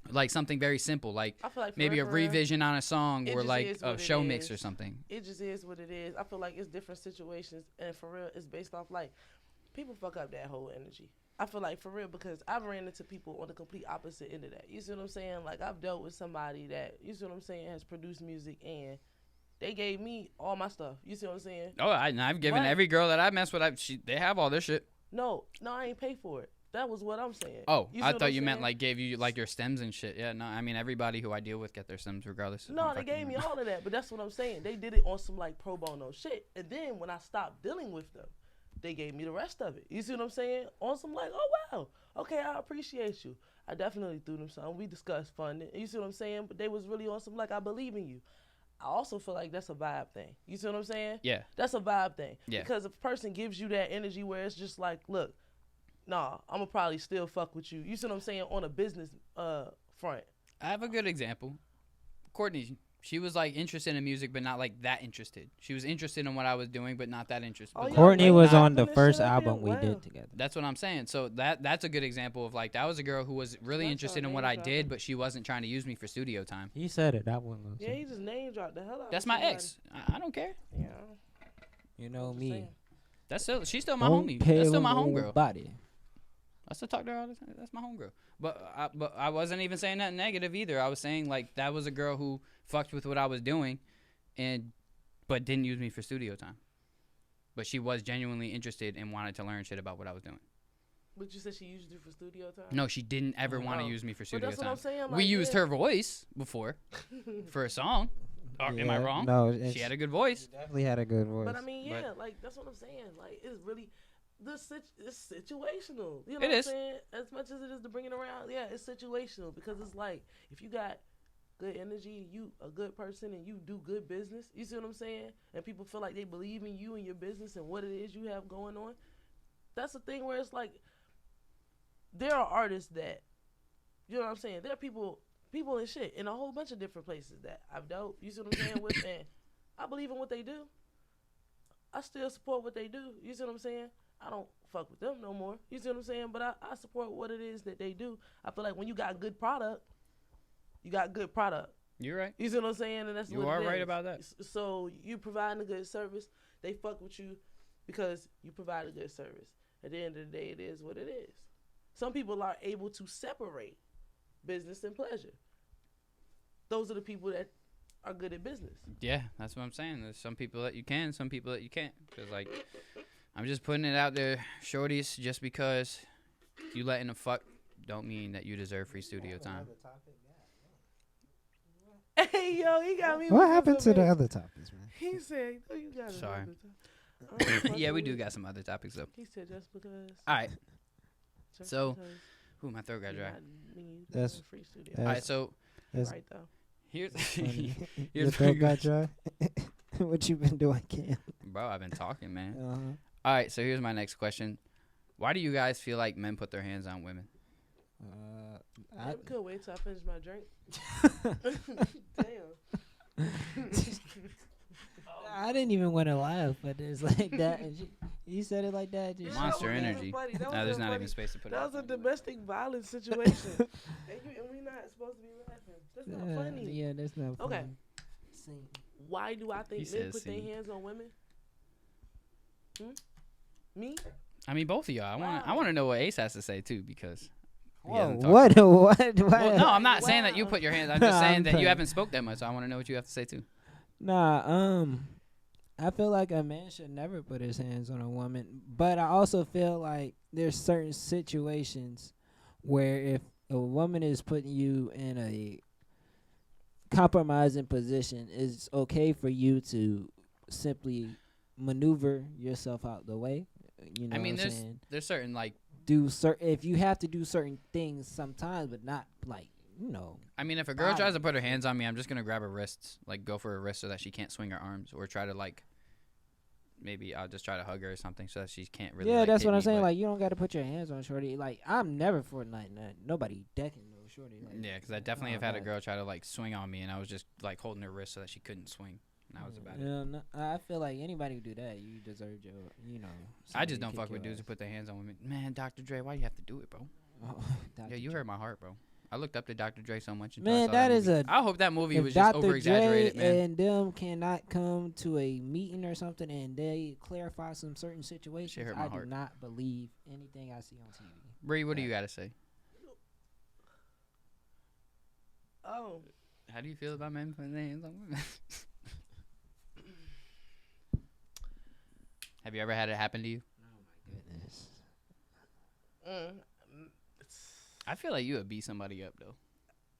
Like something very simple, like I feel like for maybe a real, for real, revision on a song it or just like is a what it show mix or is. something. It just is what it is. I feel like it's different situations, and for real, it's based off like people fuck up that whole energy. I feel like for real because I've ran into people on the complete opposite end of that. You see what I'm saying? Like I've dealt with somebody that you see what I'm saying has produced music and they gave me all my stuff. You see what I'm saying? Oh, I've given Right. every girl that I mess with, they have all this shit. No, I ain't pay for it. That was what I'm saying. Oh, You see I what thought I'm you meant saying? like gave you like your stems and shit. Yeah, no, I mean everybody who I deal with get their stems regardless. No, they gave me all of that, but that's what I'm saying. They did it on some like pro bono shit, and then when I stopped dealing with them, they gave me the rest of it. You see what I'm saying? On some like, oh wow, okay, I appreciate you. I definitely threw them some. We discussed funding. You see what I'm saying? But they was really on some like, I believe in you. I also feel like that's a vibe thing. You see what I'm saying? Yeah. That's a vibe thing. Yeah. Because if a person gives you that energy where it's just like, look, nah, I'm gonna probably still fuck with you. You see what I'm saying? On a business front. I have a good example. Courtney, she was like interested in music, but not like that interested. She was interested in what I was doing, but not that interested. Oh, But, yeah, Courtney well, was nah, on the put this first shit up here, album we wow. did together. That's what I'm saying. So that's a good example of like that was a girl who was really That's interested our in what name I dropping. did, but she wasn't trying to use me for studio time. He said it. That one. Yeah, he just name dropped the hell out. That's of my somebody. ex. I don't care. Yeah. You know Just me. saying. That's still she's still my Don't homie. pay That's still my with no homegirl. Body. I still talk to her all the time. That's my homegirl. But I wasn't even saying that negative either. I was saying like that was a girl who fucked with what I was doing, but didn't use me for studio time. But she was genuinely interested and wanted to learn shit about what I was doing. But you said she used you for studio time? No, she didn't ever want to Oh. use me for But studio that's what time. I'm saying. We like, used yeah. her voice before for a song. Am I Yeah, wrong? No, She had a good voice. definitely had a good voice. But I mean, But- yeah, like that's what I'm saying. Like it's really it's situational. You know It what is. I'm saying? As much as it is to bring it around, yeah, it's situational because it's like if you got good energy, you a good person, and you do good business. You see what I'm saying? And people feel like they believe in you and your business and what it is you have going on. That's the thing where it's like there are artists that you know what I'm saying. There are people people and shit in a whole bunch of different places that I've dealt. You see what I'm saying? With, and I believe in what they do. I still support what they do. You see what I'm saying? I don't fuck with them no more. You see what I'm saying? But I support what it is that they do. I feel like when you got good product, you got good product. You're right. You see what I'm saying? And that's You what are it right is. about that. So you providing a good service, they fuck with you because you provide a good service. At the end of the day, it is what it is. Some people are able to separate business and pleasure. Those are the people that are good at business. Yeah, that's what I'm saying. There's some people that you can, some people that you can't. Because, like, I'm just putting it out there, shorties, just because you letting them fuck don't mean that you deserve free studio time. Hey, yo, he got me. What happened to the other topics, man? He said, "Oh, you got it." Sorry. Yeah, we do got some other topics, though. He said, "Just because." All right. Just So, because Ooh, my throat got you dry. not mean That's- free studio. All right, so That's Right though. here's funny. Your here's throat got dry? What you been doing, Cam? Bro, I've been talking, man. Uh-huh. All right, so here's my next question. Why do you guys feel like men put their hands on women? I couldn't wait till I finish my drink. Damn. I didn't even want to laugh, but it's like that. And you said it like that. Just Monster that was energy. funny. That No, was there's so not funny. even space to put it. That up. was a domestic violence situation. and we not supposed to be laughing. That's not funny. Yeah, that's not funny. Okay. Why do I think He men said put their see. hands on women? Me? I mean, both of y'all. I want to know what Ace has to say too, because he Whoa, hasn't talked. what? Well, no, I'm not saying that you Wow. put your hands. I'm just saying I'm that you playing. haven't spoke that much. So I want to know what you have to say too. Nah, I feel like a man should never put his hands on a woman, but I also feel like there's certain situations where if a woman is putting you in a compromising position, it's okay for you to simply maneuver yourself out the way. You know I mean, what I'm saying? there's certain like. If you have to do certain things sometimes, but not like, you know. I mean, if a girl tries to put her hands on me, I'm just gonna grab her wrists, like go for her wrist so that she can't swing her arms, or try to like. Maybe I'll just try to hug her or something so that she can't really. Yeah, like, that's hit what I'm me, saying. but- Like, you don't got to put your hands on shorty. Like, I'm never for nobody decking no shorty. Like, Yeah, because I definitely have had a girl try to like swing on me, and I was just like holding her wrist so that she couldn't swing. And that was about it. Yeah, no, I feel like anybody who do that, you deserve your, you know. I just somebody don't kick fuck with your dudes who ass. put their hands on women. Man, Dr. Dre, why you have to do it, bro? Oh, Yeah, Dr. you Dre. hurt my heart, bro. I looked up to Dr. Dre so much. Until Man, I saw that is movie. a. I hope that movie If was just Dr. over exaggerated, Dre man. and them cannot come to a meeting or something and they clarify some certain situations, hurt my I do heart. not believe anything I see on TV. Bree, what do you got to say? Oh, How do you feel about men putting their hands on women? Have you ever had it happen to you? Goodness. I feel like you would beat somebody up, though.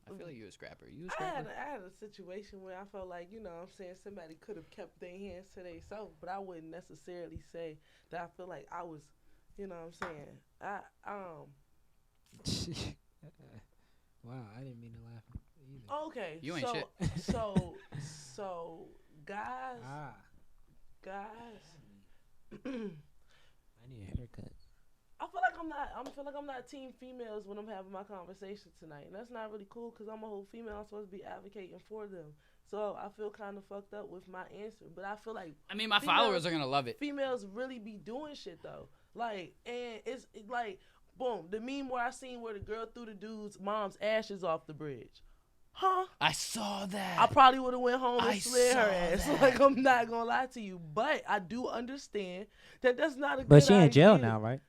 I feel like you a scrapper. You a I scrapper? had a situation where I felt like, you know what I'm saying, somebody could have kept their hands to themselves, but I wouldn't necessarily say that I feel like I was, you know what I'm saying. Wow, I didn't mean to laugh either. Okay. You ain't shit. So guys, I need a haircut. I feel like I'm not team females when I'm having my conversation tonight, and that's not really cool because I'm a whole female. I'm supposed to be advocating for them, so I feel kind of fucked up with my answer. But I feel like I mean, my females- followers are going to love it. females really be doing shit though, like, and it's like, boom, the meme where I seen where the girl threw the dude's mom's ashes off the bridge. Huh? I saw that. I probably would have went home and I slid her saw ass. that. Like, I'm not gonna lie to you, but I do understand that that's not a good But she in jail idea. now, right?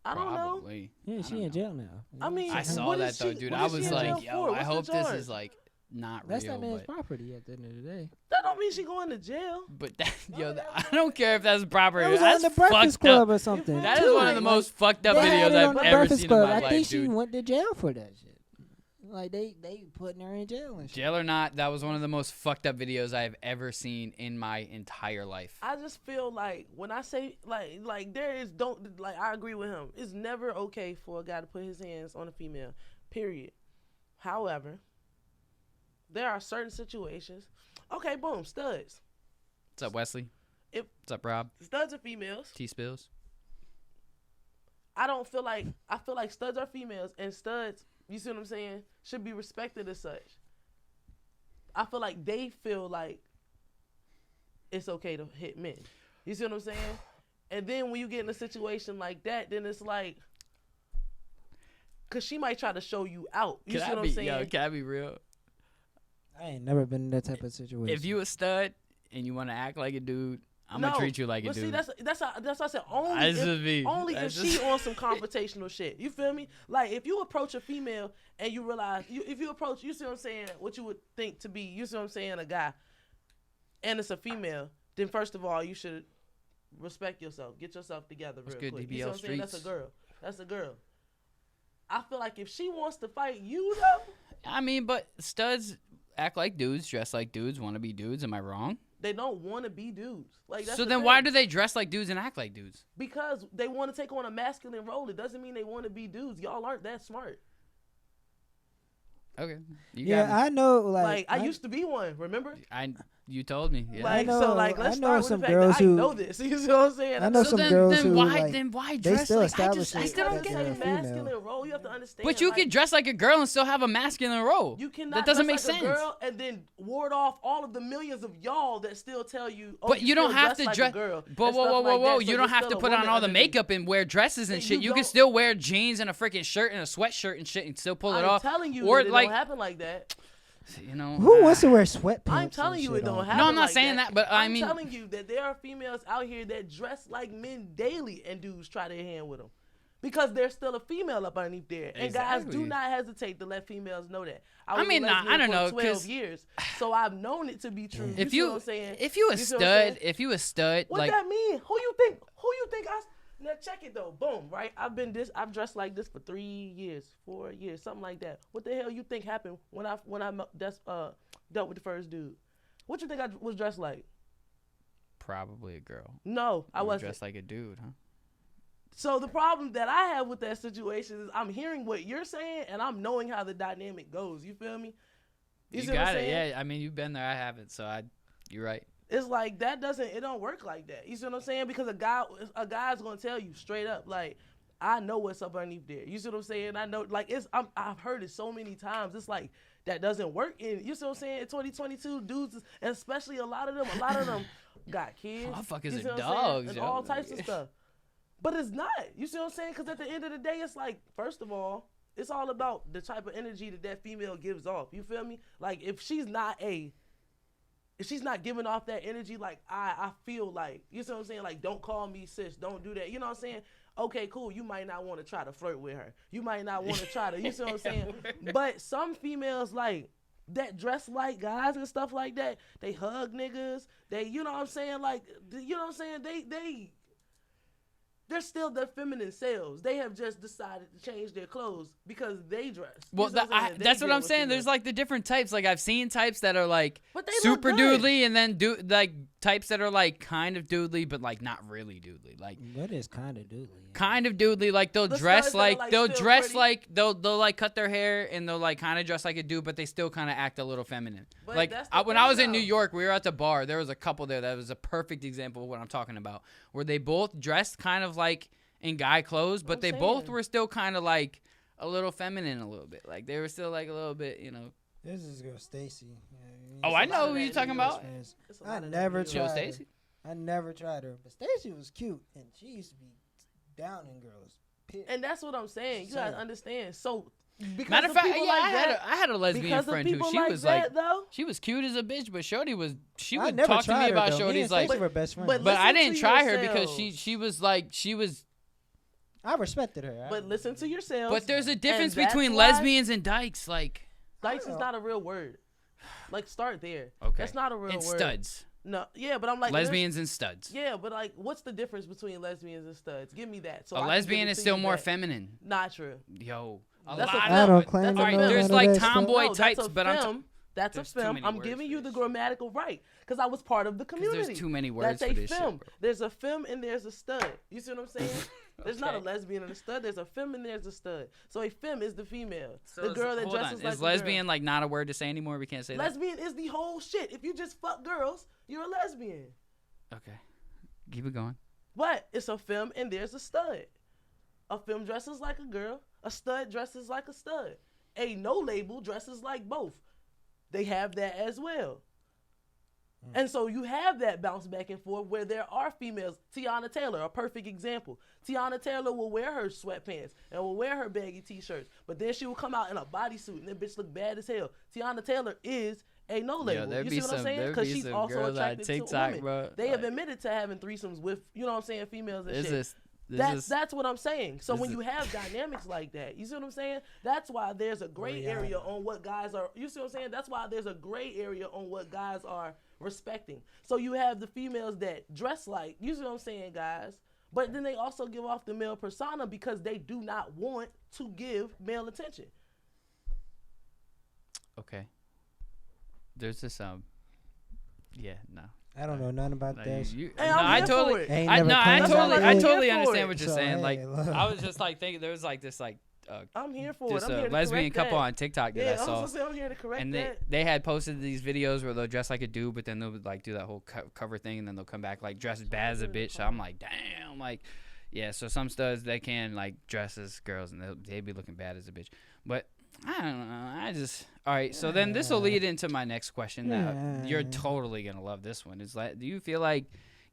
I don't know. Probably. Yeah, I she don't in know. jail now. I mean, I saw what that is though, she- dude. what I is she was in like, jail yo, for? I What's the hope this charge? is like not That's real. that man's But, property at the end of the day. That don't mean she going to jail. but that, yo, I don't care if that's proper. It was That's on the Breakfast fucked Club up. or something. That is one of the most fucked up They had videos it on I've the ever Breakfast seen in Club. my I life, think she dude. went to jail for that shit. Like they putting her in jail and shit. Jail or not, that was one of the most fucked up videos I have ever seen in my entire life. I just feel like when I say like there is don't like I agree with him. It's never okay for a guy to put his hands on a female. Period. However, there are certain situations. Okay, boom, studs. What's up, Wesley? If- What's up, Rob? Studs are females. T Spills. I feel like studs are females and studs you see what I'm saying, should be respected as such. I feel like they feel like it's okay to hit men. You see what I'm saying? And then when you get in a situation like that, then it's like, cause she might try to show you out. You see what I'm saying? Yo, can I be real? I ain't never been in that type of situation. If you a stud and you want to act like a dude, I'm gonna treat you like a but dude. See, that's what I said. Only if she on some confrontational shit. You feel me? Like if you approach a female and you realize if you approach, you see what I'm saying, what you would think to be, you see what I'm saying, a guy, and it's a female, then first of all you should respect yourself. Get yourself together real quick. DBL you see what I'm saying? streets. That's a girl. That's a girl. I feel like if she wants to fight you though, I mean, but studs act like dudes, dress like dudes, want to be dudes. Am I wrong? they don't want to be dudes. Like that's So the then thing. why do they dress like dudes and act like dudes? Because they want to take on a masculine role. It doesn't mean they want to be dudes. Y'all aren't that smart. Okay. You Yeah, got me. I know. Like I used to be one. Remember? You told me. Yeah. Like know- so, like I let's know start with some the fact girls that I who- know this. You see what I'm saying? I know so some then, girls then who, why like, then why they dress still like I establish just I it still don't as get they're it. a female. masculine role. You have to understand. But you like, can dress like a girl and still have a masculine role. You cannot that doesn't make dress like sense. a girl and then ward off all of the millions of y'all that still tell you. Oh, But you don't still have to like dress. a girl But and whoa, stuff whoa, like whoa, whoa! that, so You don't you're have to still a put on woman all the underneath. makeup and wear dresses and Yeah, shit. you You can don't- still wear jeans and a freaking shirt and a sweatshirt and shit and still pull it I'm off. telling you or that it like, don't happen like that. you know, Who wants to wear sweatpants? I'm telling and you shit it don't on? happen. No, I'm not like saying that, but I mean- I'm telling you that there are females out here that dress like men daily, and dudes try their hand with them because there's still a female up underneath there, and guys Exactly. do not hesitate to let females know that. I was a mean, nah, I lesbian don't for know, 12 'cause- years, so I've known it to be true. if see you what I'm saying? if you a You see what I'm saying? stud, if you a stud, What like that mean? Who you think? Now check it though. Boom, right? I've dressed like this for 3 years, 4 years, something like that. What the hell you think happened when I dealt with the first dude? What you think I was dressed like? probably a girl. No, I You wasn't. dressed like a dude, huh? So the problem that I have with that situation is I'm hearing what you're saying and I'm knowing how the dynamic goes. You feel me? You see what I'm got it. saying? Yeah, I mean, you've been there. I haven't, so you're right. It's like it don't work like that. You see what I'm saying? Because a guy's gonna tell you straight up, like, I know what's up underneath there. You see what I'm saying? I know, like, I've heard it so many times. It's like that doesn't work. You see what I'm saying? In 2022, dudes, and especially a lot of them got kids. Motherfuckers you see are what I'm saying? dogs, and yo. all types of stuff. But it's not. You see what I'm saying? Because at the end of the day, it's like, first of all, it's all about the type of energy that female gives off. You feel me? Like, if she's not giving off that energy, like I feel like, you see what I'm saying? Like, don't call me sis, don't do that. You know what I'm saying? Okay, cool. You might not want to try to flirt with her. You might not want to try to, you see what I'm saying? But some females, like, that dress like guys and stuff like that, they hug niggas. They, you know what I'm saying? Like, you know what I'm saying? They're still their feminine selves. They have just decided to change their clothes because they dress. You Well, see what I'm saying? They that's what deal I'm with saying. females. There's like the different types. Like I've seen types that are like But they super look good. doodly, and then like types that are like kind of doodly, but like not really doodly. Like What is kind of doodly? kind of doodly. Like they'll The dress studs that are, like like, they'll still dress pretty. like they'll like cut their hair and they'll like kind of dress like a dude, but they still kind of act a little feminine. But Like that's the when I thing, was in though. New York, we were at the bar. There was a couple there that was a perfect example of what I'm talking about, where they both dressed kind of like in guy clothes, but I'm they both saying. were still kind of like a little feminine, a little bit. Like they were still like a little bit, you know. This is girl Stacy. Oh, I a lot know of who that you in talking New York, about. man. It's a I lot of that never in New Chill, York. tried Stacy. her. I never tried her, but Stacy was cute, and she used to be down in girls. And that's what I'm saying. You gotta Sure. understand. So because Matter of of fact, people yeah, like I had that, I had a lesbian because of friend who people she like was that, like though. she was cute as a bitch, but Shorty was she I would never talk to tried me her, about though. Me Shorty's and like, Stacy were best friends. but but I listen didn't to try her because yourselves. she was. I respected her. But listen to yourselves. But there's a difference that's between why lesbians and dykes, like Dykes is not a real word. Like, start there. okay, That's not a real and word. studs, No, yeah, but I'm like there's- lesbians and studs. Yeah, but like, what's the difference between lesbians and studs? Give me that. So I A can lesbian give it is to still you more back. feminine. Not true. Yo, a That's a lot femme. I of don't That's claim a to know femme. none there's of like that stuff. tomboy No, types, that's a but I'm femme. That's a There's too femme. many I'm words giving for you this the shit. grammatical right because I was part of the 'cause community. there's too many words That's for a this femme. shit, bro. There's a femme and there's a stud. You see what I'm saying? There's not a Okay. lesbian and a stud. There's a femme and there's a stud. So a femme is the female, So the girl that hold dresses on. like Is a lesbian girl. like not a word to say anymore? We can't say Lesbian is the whole shit. If you just fuck girls, you're a lesbian. that. Okay, keep it going. But it's a femme and there's a stud. A femme dresses like a girl. A stud dresses like a stud. a no label dresses like both. They have that as well. And so you have that bounce back and forth where there are females. Tiana Taylor, a perfect example. Tiana Taylor will wear her sweatpants and will wear her baggy t-shirts, but then she will come out in a bodysuit and that bitch look bad as hell. Tiana Taylor is a no label. You see what I'm saying? Because she's also attracted to women. Bro, they have admitted to having threesomes with, you know what I'm saying, females and shit. That's That's what I'm saying. So when you have dynamics like that, you see what I'm saying? That's why there's a gray area on what guys are. You see what I'm saying? That's why there's a gray area on what guys are respecting. So you have the females that dress like, you see what I'm saying, guys? But then they also give off the male persona because they do not want to give male attention. Okay. There's this yeah, no. I don't know nothing about that. I totally understand what you're saying. Like, I was just like thinking there was like this like I'm here for it. I'm here to lesbian correct couple that. on TikTok that I saw. I'm here to correct And that. they had posted these videos where they'll dress like a dude, but then they'll like do that whole cover thing, and then they'll come back like dressed bad as a bitch. So I'm like, damn, like, yeah. So some studs they can like dress as girls, and they be looking bad as a bitch. But I don't know. All right. So then this will lead into my next question. You're totally gonna love this one. Is like, do you feel like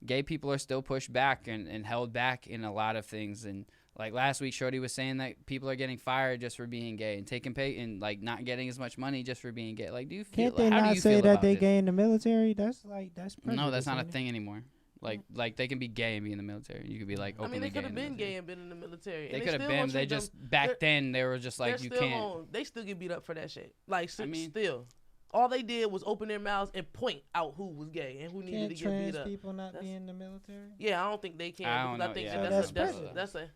gay people are still pushed back and held back in a lot of things? And like last week, Shorty was saying that people are getting fired just for being gay and taking pay and like not getting as much money just for being gay. Like, do you feel? Can't they not say that they gay in the military? That's prejudice. No, that's not a thing anymore. Like they can be gay and be in the military. You could be like openly gay. I mean, they could have been gay and been in the military. They could have been. They just back then they were just like you can't. They still get beat up for that shit. Like still. All they did was open their mouths and point out who was gay and who needed to get beat up. Trans people not be in the military? Yeah, I don't think they can. I don't know. I think that's a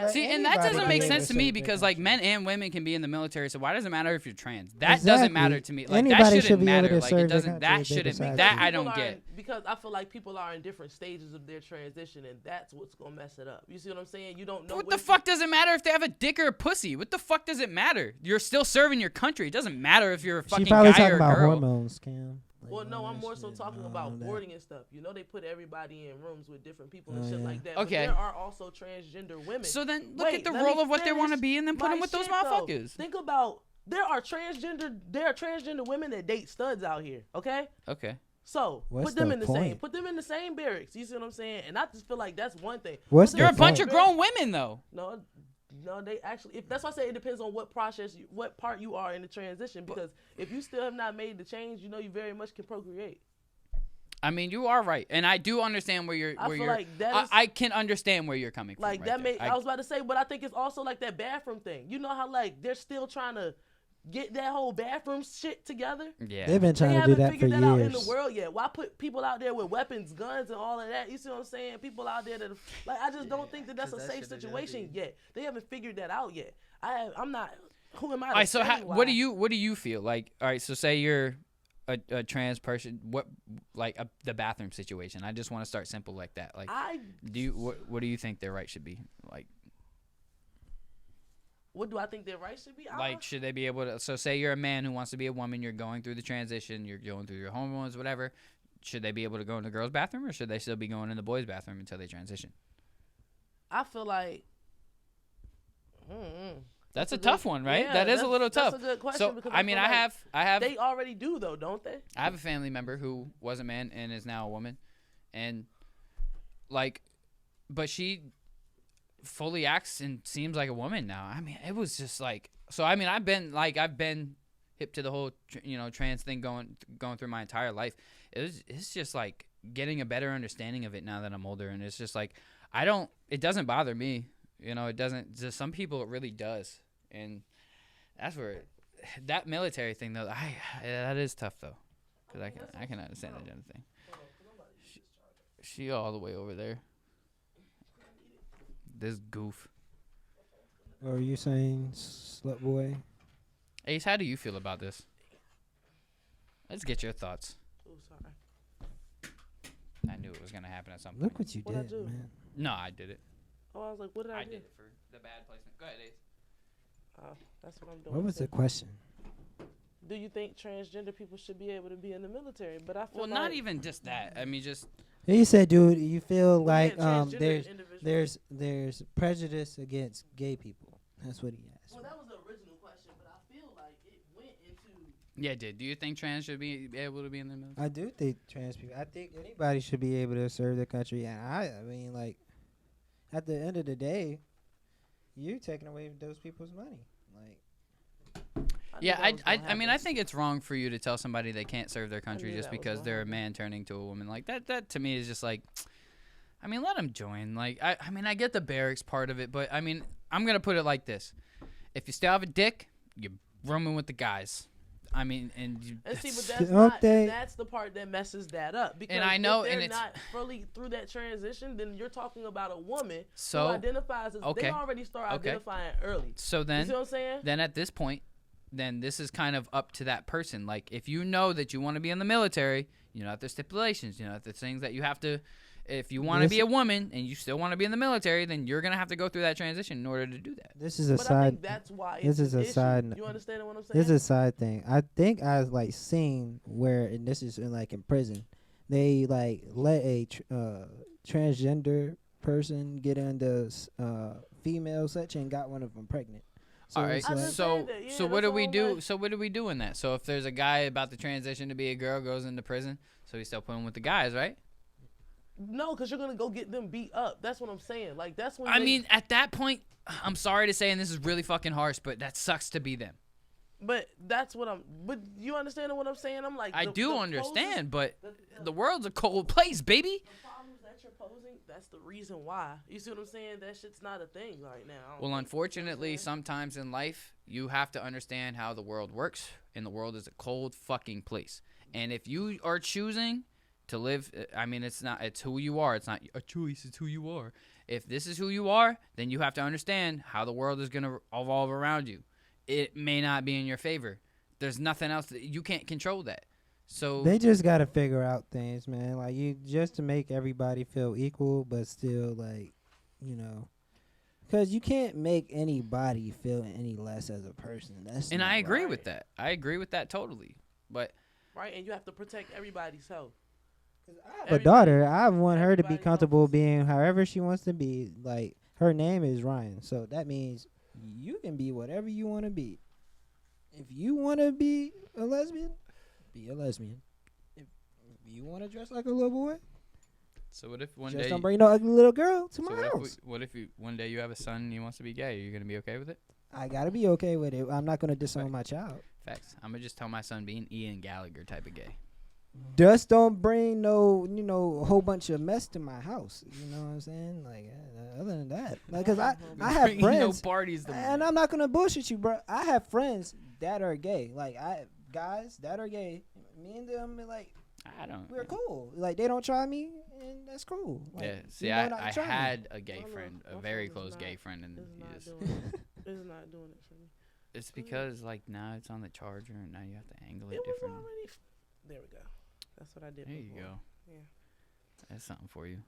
See, and that doesn't make sense to me because like men and women can be in the military. So why does it matter if you're trans? That doesn't matter to me. Like that shouldn't matter. Like it doesn't. That shouldn't. That I don't get. Because I feel like people are in different stages of their transition, and that's what's gonna mess it up. You see what I'm saying? You don't know. What the fuck does it matter if they have a dick or a pussy? What the fuck does it matter? You're still serving your country. It doesn't matter if you're a fucking guy or a girl. She probably talking about hormones, Cam. Well, no, I'm more so talking about boarding and stuff. You know, they put everybody in rooms with different people and shit like that. Okay. But there are also transgender women. So then look at the role of what they want to be and then put them with those motherfuckers. Think about, there are transgender women that date studs out here, okay? Okay. So put them in the same barracks. You see what I'm saying? And I just feel like that's one thing. You're a bunch of grown women though. No, they actually. That's why I say it depends on what what part you are in the transition. Because if you still have not made the change, you know you very much can procreate. I mean, you are right, and I do understand where you're. I can understand where you're coming from. Like that I was about to say, but I think it's also like that bathroom thing. You know how like they're still trying to get that whole bathroom shit together. Yeah, they've been trying to do that for years. They haven't figured that out in the world yet. Why put people out there with weapons, guns, and all of that? You see what I'm saying? People out there that like I just don't think that's a safe situation yet. They haven't figured that out yet. I'm not. Who am I? All right, so what do you feel like? All right, so say you're a trans person. What the bathroom situation? I just want to start simple like that. Like, what do you think their right should be? Like, what do I think their rights should be? Like, should they be able to? So, say you're a man who wants to be a woman. You're going through the transition. You're going through your hormones, whatever. Should they be able to go in the girls' bathroom, or should they still be going in the boys' bathroom until they transition? I feel like. That's a tough one, right? Yeah, that is a little tough. That's a good question. So, because I mean, I have. They already do, though, don't they? I have a family member who was a man and is now a woman, and but she fully acts and seems like a woman now. I mean, it was just like, so I mean, I've been hip to the whole trans thing going through my entire life. It's just like getting a better understanding of it now that I'm older, and it's just like it doesn't bother me. It doesn't. Just some people it really does, and that's where that military thing though. That is tough though, because I can understand that kind of thing. She all the way over there. This goof. What are you saying, slut boy? Ace, how do you feel about this? Let's get your thoughts. Oh, sorry. I knew it was gonna happen at some point. Look what you did, man. No, I did it. Oh, I was like, what did I do? I did it for the bad placement. Go ahead, Ace. Oh, that's what I'm doing. What was the question? Do you think transgender people should be able to be in the military? But I feel not even just that. I mean, just. He said, dude, you feel like there's prejudice against gay people. That's what he asked. Well, that was the original question, but I feel Yeah, dude. Do you think trans should be able to be in the military? I do think trans people. I think anybody should be able to serve their country. And I mean, like, at the end of the day, you're taking away those people's money. Like, Yeah, I mean, I think it's wrong for you to tell somebody they can't serve their country just because they're a man turning to a woman. Like that to me is just like, I mean, let them join. Like, I mean, I get the barracks part of it, but I mean, I'm gonna put it like this: if you still have a dick, you're rooming with the guys. I mean, and see, but that's the part that messes that up. Because and I know, if they're and it's not fully through that transition, then you're talking about a woman who identifies as they already start identifying early. So then, you see what I'm saying? Then at this point, then this is kind of up to that person. Like, if you know that you want to be in the military, you know that there's stipulations, you know that there's things that you have to. If you want to be a woman and you still want to be in the military, then you're gonna have to go through that transition in order to do that. This is a but side. I think that's why this is a side. You understand what I'm saying? This is a side thing. I think I've like seen where, and this is in prison, they like let a transgender person get in the female section and got one of them pregnant. So all right. Like, So what do we do? Like, so what do we do in that? So if there's a guy about to transition to be a girl goes into prison, so he's still putting with the guys, right? No, because you're gonna go get them beat up. That's what I'm saying. Like that's when. I mean, at that point, I'm sorry to say, and this is really fucking harsh, but that sucks to be them. But that's what I'm. But you understand what I'm saying? I'm like. I do understand, but the world's a cold place, baby. The problems that you're posing, that's the reason why. You see what I'm saying? That shit's not a thing right now. Well, unfortunately, sometimes in life, you have to understand how the world works, and the world is a cold fucking place. And if you are choosing to live, I mean, it's who you are. It's not a choice, it's who you are. If this is who you are, then you have to understand how the world is going to evolve around you. It may not be in your favor. There's nothing else you can't control that. So they just got to figure out things, man. Like, you just to make everybody feel equal, but still, like, you know, because you can't make anybody feel any less as a person. And I agree with that. I agree with that totally. But right, and you have to protect everybody's health. I have a daughter. I want her to be comfortable being however she wants to be. Like, her name is Ryan, so that means you can be whatever you want to be. If you want to be a lesbian, be a lesbian. If you want to dress like a little boy, so what if one just day don't bring no ugly little girl to my house? What if one day you have a son and he wants to be gay? Are you gonna be okay with it? I gotta be okay with it. I'm not gonna disown my child. Facts. I'm gonna just tell my son being Ian Gallagher type of gay. Just don't bring no, a whole bunch of mess to my house. You know what I'm saying? Like, other than that, because I have friends. No parties, and I'm not gonna bullshit you, bro. I have friends that are gay. Like, guys that are gay. Me and them, like, we're cool. Like, they don't try me, and that's cool. Like, yeah. See, I had a gay friend, a very close gay friend, and it's not doing it for me. It's because like now it's on the charger, and now you have to angle it different. There we go. That's what I did. There you go. Yeah. That's something for you.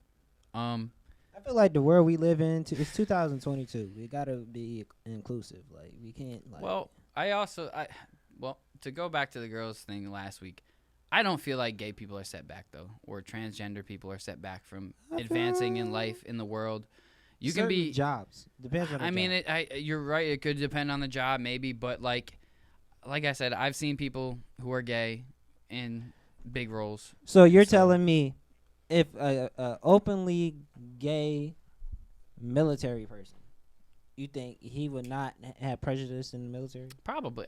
I feel like the world we live in, it's 2022. We gotta be inclusive. Like, we can't. Like, well, to go back to the girls thing last week, I don't feel like gay people are set back though, or transgender people are set back from advancing in life in the world. You can be jobs. Depends on the job. You're right. It could depend on the job, maybe, but like I said, I've seen people who are gay in big roles. So you're telling me, if a openly gay military person, you think he would not have prejudice in the military? Probably.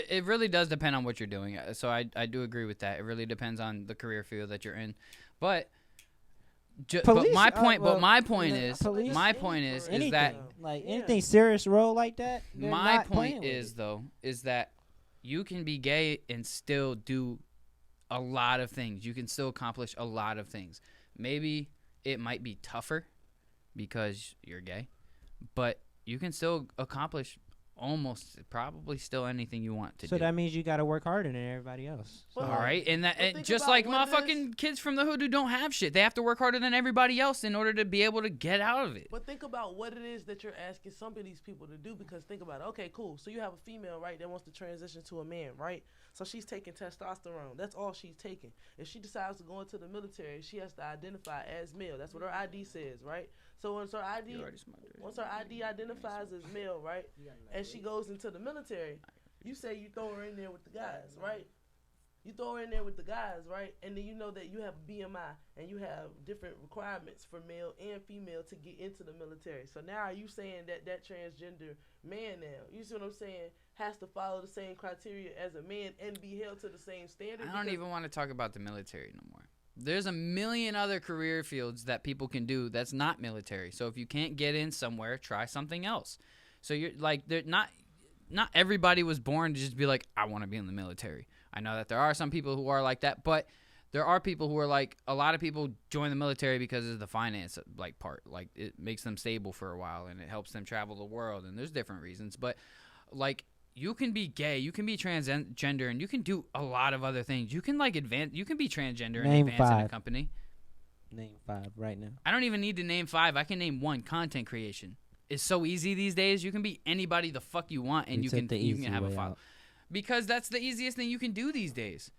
It really does depend on what you're doing. So I do agree with that. It really depends on the career field that you're in, but. But my point is that like anything serious role like that. My point is that you can be gay and still do a lot of things. You can still accomplish a lot of things. Maybe it might be tougher because you're gay, but you can still accomplish almost probably still anything you want to do. So that means you got to work harder than everybody else. So. All right, and just like motherfucking kids from the hood who don't have shit, they have to work harder than everybody else in order to be able to get out of it. But think about what it is that you're asking some of these people to do, because think about it. Okay, cool. So you have a female, right, that wants to transition to a man, right? So she's taking testosterone. That's all she's taking. If she decides to go into the military, she has to identify as male. That's what her ID says, right? So once her ID identifies as male, right, and she goes into the military, you say you throw her in there with the guys, right? You throw her in there with the guys, right? And then you know that you have BMI and you have different requirements for male and female to get into the military. So now are you saying that transgender man now, you see what I'm saying, has to follow the same criteria as a man and be held to the same standard? I don't even want to talk about the military no more. There's a million other career fields that people can do that's not military. So if you can't get in somewhere, try something else. So you're like, they're not everybody was born to just be like, I want to be in the military. I know that there are some people who are like that, but there are people who are like, a lot of people join the military because of the finance like part. Like it makes them stable for a while and it helps them travel the world, and there's different reasons. But like, you can be gay, you can be transgender, and you can do a lot of other things. You can like advance, you can be transgender and advance in a company. Name 5 right now. I don't even need to name 5. I can name 1. Content creation. It's so easy these days. You can be anybody the fuck you want, and you can have a file. Because that's the easiest thing you can do these days.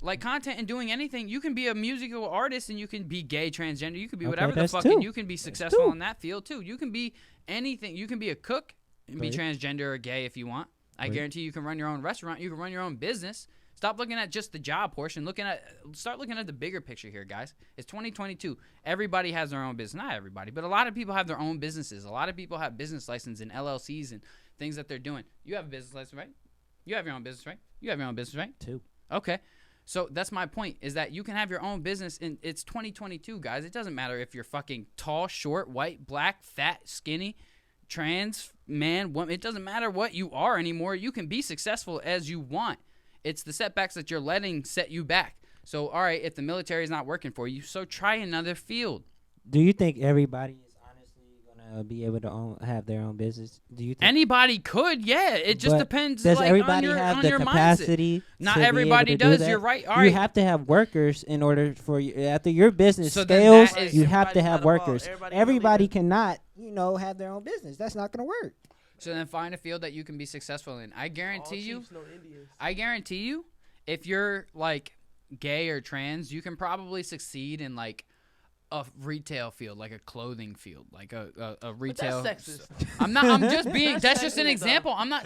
Like content and doing anything, you can be a musical artist and you can be gay, transgender, you can be whatever the fuck, and you can be successful in that field too. You can be anything. You can be a cook and be transgender or gay if you want. I guarantee you can run your own restaurant. You can run your own business. Stop looking at just the job portion. Start looking at the bigger picture here, guys. It's 2022. Everybody has their own business. Not everybody, but a lot of people have their own businesses. A lot of people have business license and LLCs and things that they're doing. You have a business license, right? You have your own business, right? You have your own business, right? 2. Okay. So that's my point, is that you can have your own business, and it's 2022, guys. It doesn't matter if you're fucking tall, short, white, black, fat, skinny, trans, man, woman. It doesn't matter what you are anymore. You can be successful as you want. It's the setbacks that you're letting set you back. So, all right, if the military is not working for you, so try another field. Do you think everybody is honestly going to be able to have their own business? Do you think anybody could? Yeah, it just depends. Does like, everybody on your, have on the your capacity? Mindset. Not everybody does. You're right. All right. You have to have workers in order for you. After your business scales, you have to have workers. Everybody cannot, have their own business. That's not going to work. So then find a field that you can be successful in. I guarantee you, if you're like gay or trans, you can probably succeed in like a retail field, like a clothing field, like a retail. But that's sexist. I'm just being. That's just an example. I'm not.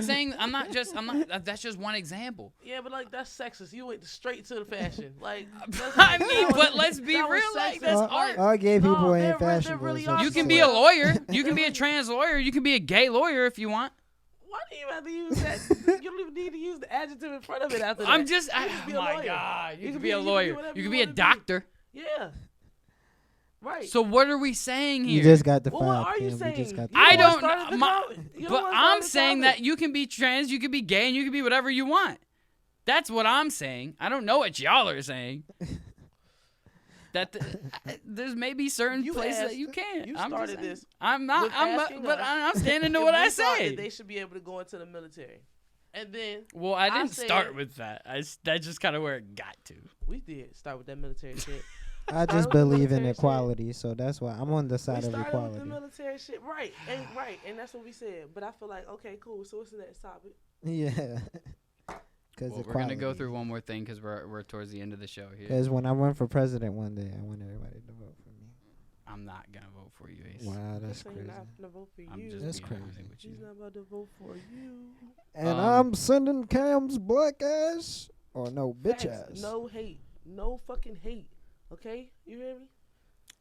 That's just one example. Yeah, but like that's sexist. You went straight to the fashion. Like but let's be real. Like that's art. All gay people ain't fashionable. Really you can be a lawyer. You can be a trans lawyer. You can be a gay lawyer if you want. Why do you have to use that? You don't even need to use the adjective in front of it after that. I'm just. Oh my God. You can be a lawyer. You can be a doctor. Yeah. Right. So what are we saying here? You just got the what are you saying? I don't know. But I'm saying that you can be trans, you can be gay, and you can be whatever you want. That's what I'm saying. I don't know what y'all are saying. There's maybe certain places that you can't. You started this. I'm not. But I'm standing to what I say. They should be able to go into the military, and then. Well, I didn't start with that. That's just kind of where it got to. We did start with that military shit. I just believe in equality, so that's why I'm on the side of equality. We started with the military shit, right, and that's what we said. But I feel like, okay, cool. So what's the next topic? Yeah. Well, we're gonna go through one more thing because we're towards the end of the show here. Because when I run for president one day, I want everybody to vote for me. I'm not gonna vote for you, Ace. Wow, that's crazy. Not gonna vote for you. That's crazy. He's not about to vote for you. And I'm sending Cam's black ass or no bitch ass. No hate. No fucking hate. Okay, you hear me?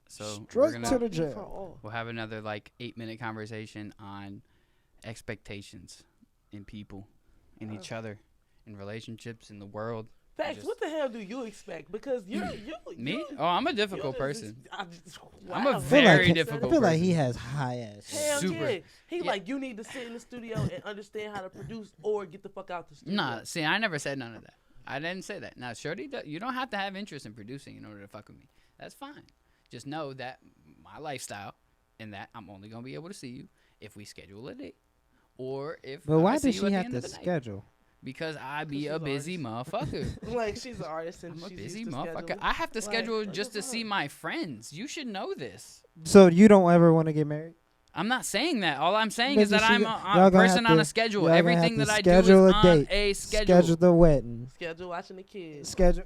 So straight to the jail. We'll have another 8-minute conversation on expectations in people, in each other, in relationships, in the world. Facts. What the hell do you expect? Because you me? Oh, I'm a difficult person. Wow. I'm a very difficult person. I feel like he has high ass. Hell super. Yeah. He like you need to sit in the studio and understand how to produce or get the fuck out the studio. Nah, see, I never said none of that. I didn't say that. Now, Shorty, you don't have to have interest in producing in order to fuck with me. That's fine. Just know that my lifestyle and that I'm only going to be able to see you if we schedule a date. Or if But why I see does you she at have the end to of the night. schedule? Because I be a busy motherfucker. Like she's an artist and I'm a she's busy used to motherfucker. scheduling. I have to schedule Like, just to see my friends. You should know this. So you don't ever want to get married? I'm not saying that. All I'm saying But is that you I'm see, a person on a schedule. y'all gonna Everything have that to I do is schedule a on date. a schedule. Schedule the wedding. Schedule watching the kids. Schedule.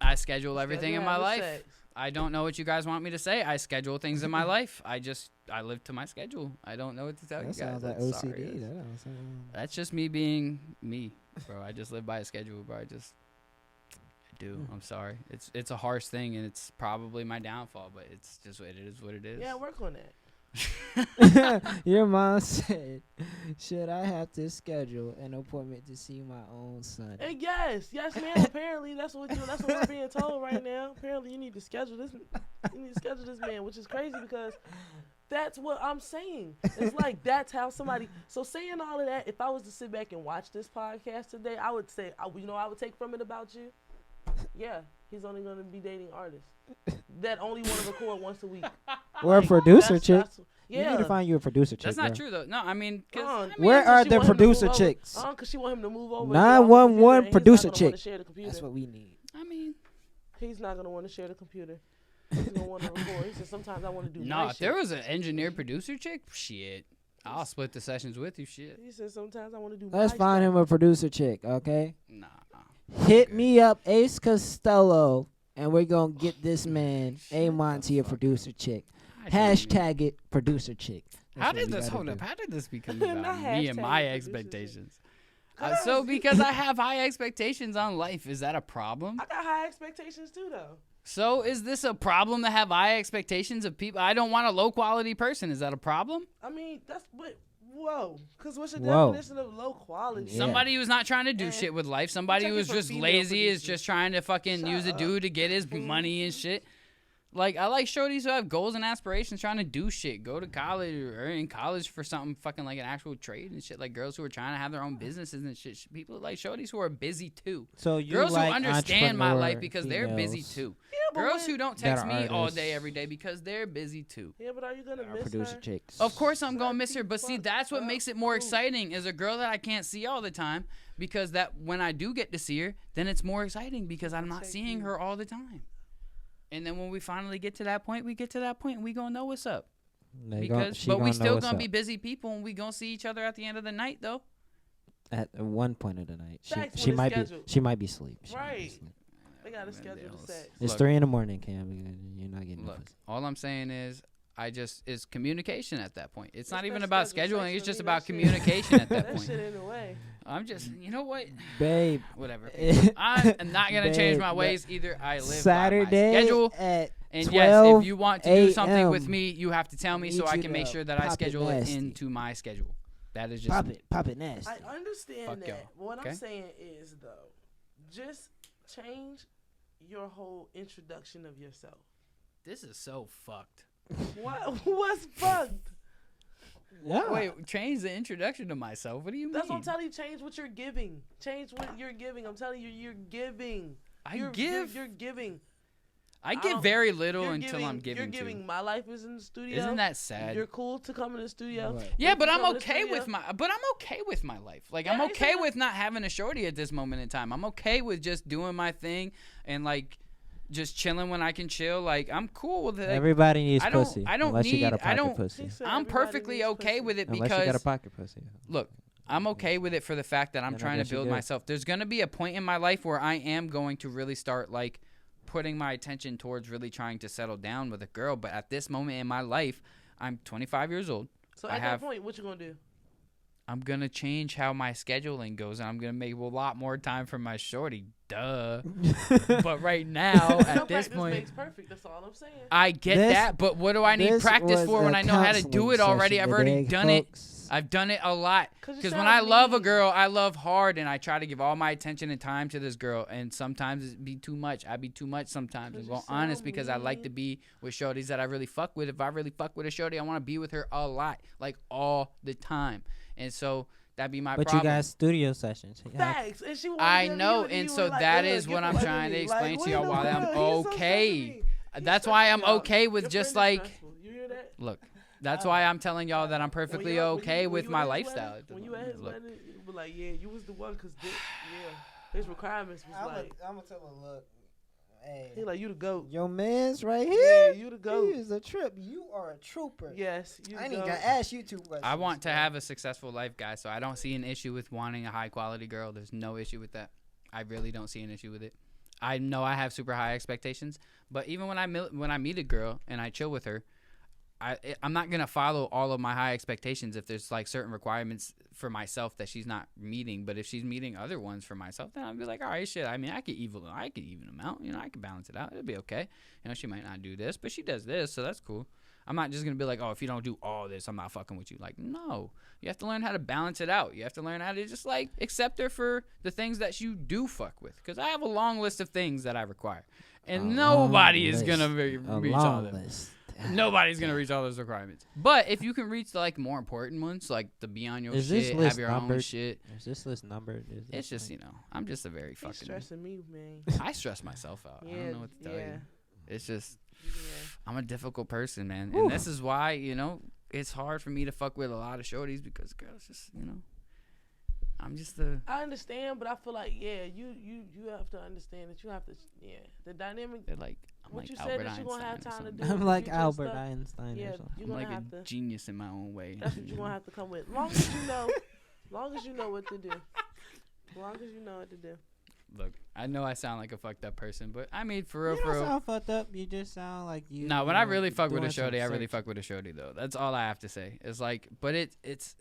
I schedule everything in my life. Sex. I don't know what you guys want me to say. I schedule things in my life. I live to my schedule. I don't know what to tell you That guys. sounds like I'm OCD. sorry. That don't sound. That's just me being me, bro. I just live by a schedule, bro. I do. I'm sorry. It's a harsh thing, and it's probably my downfall, but it's just what it is. Yeah, work on that. Your mom said, "Should I have to schedule an appointment to see my own son?" And yes, ma'am. Apparently, that's what we're being told right now. Apparently, you need to schedule this. You need to schedule this man, which is crazy because that's what I'm saying. It's like that's how somebody. So saying all of that, if I was to sit back and watch this podcast today, I would say, I would take from it about you. Yeah, he's only going to be dating artists that only want to record once a week. Or a producer chick. Yeah. You need to find you a producer chick. That's not bro. true though. No, I mean, Where are the producer chicks? Because she want him to move over. 911 producer chick. That's what we need. I mean, he's not gonna want to share the computer. He's gonna want to record. He said sometimes I want to do. no, if there was an engineer producer chick, shit, I'll split the sessions with you. Shit. He said sometimes I want to do. Let's find him a producer chick, okay? Nah. Hit me up, Ace Costello, and we're gonna get this man A Monty a producer chick. Hashtag it producer chick. How did this hold up? How did this become about Not me and hashtag my it producer expectations? So because I have high expectations on life, is that a problem? I got high expectations too, though. So is this a problem to have high expectations of people? I don't want a low quality person. Is that a problem? I mean, that's what. Whoa, because what's your Whoa. definition of low quality? Yeah. Somebody who's not trying to do And shit with life. Somebody check it who's for just female lazy, is producers. just trying to fucking use a dude to get his money and shit. Like, I like shorties who have goals and aspirations, trying to do shit, go to college or in college for something fucking like an actual trade and shit. Like girls who are trying to have their own businesses and shit. People like shorties who are busy too. So you Girls like who understand my life entrepreneur because they're busy females too. Yeah, but Girls when- who don't that text are me all artists. day every day because they're busy too. Yeah, but are you gonna are miss producer her? chicks. Of course I'm Shut gonna miss her, the but see fuck that's what up, makes it more dude. exciting as a girl that I can't see all the time, because that when I do get to see her, then it's more exciting because I'm not Take seeing you. her all the time. And then when we finally get to that point, we get to that point and we gonna know what's up. But we still gonna be busy people and we gonna see each other at the end of the night though. at one point of the night. Facts She when might it's be scheduled. she might be asleep. She might be Right. asleep. They gotta Man, schedule they the don't- sex. It's Look. 3 a.m, Cam. You're not getting no Look, pussy. all I'm saying is it's communication at that point. It's not It's even not about scheduled. scheduling. Sex It's for just me, about that shit- communication at that That point. shit in the way. I'm just, you know what? Babe. Whatever. Eh, I am not gonna change my babe, ways either. I live Saturday by my schedule. at And 12 yes, if you want to do something with a.m., me, you have to tell me so need I you can make to sure that I pop it schedule it nasty. into my schedule. That is just pop it nasty. I understand Fuck that. y'all. What Okay? I'm saying is though, just change your whole introduction of yourself. this is so fucked. What's fucked? Yeah. Wait, change the introduction to myself. What do you mean? That's what I'm telling you. Change what you're giving. Change what you're giving. I'm telling you, you're giving. You're giving. I I give don't- very little You're until I'm giving You're giving. to. My life is in the studio. Isn't that sad? You're cool to come in the studio. Right. Yeah, You but can I'm come in the okay with studio. I'm okay with my life. Like Yeah, I'm I ain't okay saying with not having a shorty at this moment in time. I'm okay with just doing my thing and like just chilling when I can chill. Like I'm cool with it. Like, Everybody needs I don't- pussy. I don't unless you got a need- I pocket don't- pussy. He said I'm everybody perfectly needs okay pussy. with it Unless you got a because pocket pussy. look, I'm okay with it for the fact that I'm Then I trying to guess you build good. myself. There's going to be a point in my life where I am going to really start like putting my attention towards really trying to settle down with a girl. But at this moment in my life, I'm 25 years old. So I at have- that point, what you gonna do? I'm going to change how my scheduling goes, and I'm going to make a lot more time for my shorty. Duh. But right now, No at this practice point, makes perfect. That's all I'm saying. I get This- that, but what do I need This practice was for when a I know how to do counseling it already? session I've already today, done it. folks. I've done it a lot. 'Cause you Because when sound I love a mean. girl, I love hard, and I try to give all my attention and time to this girl. And sometimes it be too much. I be too much sometimes. 'Cause I'm you going sound honest because I like to mean. be with shorties that I really fuck with. If I really fuck with a shorty, I want to be with her a lot, like all the time. And so that'd be my But problem. you got studio sessions. Yeah. Facts. And she wanted I to know, give it to and you, so like, that "Ugh, is get what the I'm fuck trying to me." explain Like, to y'all what while the I'm fuck? He's so okay. stressing me. He's That's stressing why me I'm out. okay with Your just friend is like stressful. You hear that? look. That's why I'm telling y'all that I'm When perfectly you- when okay you- with when my you at his lifestyle. wedding- When you at his Look. wedding, you be like, yeah, you was the one, cause his requirements was like, I'm gonna tell him, look, hey, he like, you the goat. your man's right Yeah, here. you the He goat. is a trip. You are a trooper. Yes, you I ain't the even goat. gonna ask you 2 questions. I want to have a successful life, guys, so I don't see an issue with wanting a high quality girl. There's no issue with that. I really don't see an issue with it. I know I have super high expectations, but even when I meet a girl and I chill with her, I'm not gonna follow all of my high expectations if there's like certain requirements for myself that she's not meeting. But if she's meeting other ones for myself, then I'll be like, all right, shit. I mean, I could even them out. You know, I could balance it out. It'll be okay. You know, she might not do this, but she does this, so that's cool. I'm not just gonna be like, oh, if you don't do all this, I'm not fucking with you. Like, no, you have to learn how to balance it out. You have to learn how to just like accept her for the things that you do fuck with. Because I have a long list of things that I require, and nobody is gonna reach all of them. Nobody's gonna reach all those requirements. But if you can reach like more important ones, like the be on your shit, have your own shit. Is this list numbered? It's just, you know, I'm just a very fucking. Stressing me, man. I stress myself out. Yeah, I don't know what to tell you. It's just, Yeah. I'm a difficult person, man, and this is why, you know, it's hard for me to fuck with a lot of shorties because girls just, you know, I'm just a. I understand, but I feel like you have to understand that you have to the dynamic. They're like, I'm what like you Albert said that you're gonna have Einstein or time to something. do. I'm like future Albert stuff. Einstein Yeah, or something. you're I'm gonna like have a to. genius in my own way. That's what you're gonna have to come with. Long as you know, long as you know what to do. Long as you know what to do. Look, I know I sound like a fucked up person, but I mean, for real, You for don't real. sound fucked up. You just sound like you. No, when I really fuck with a doing some shorty, I really search fuck with a shorty though. That's all I have to say. It's like, but it's.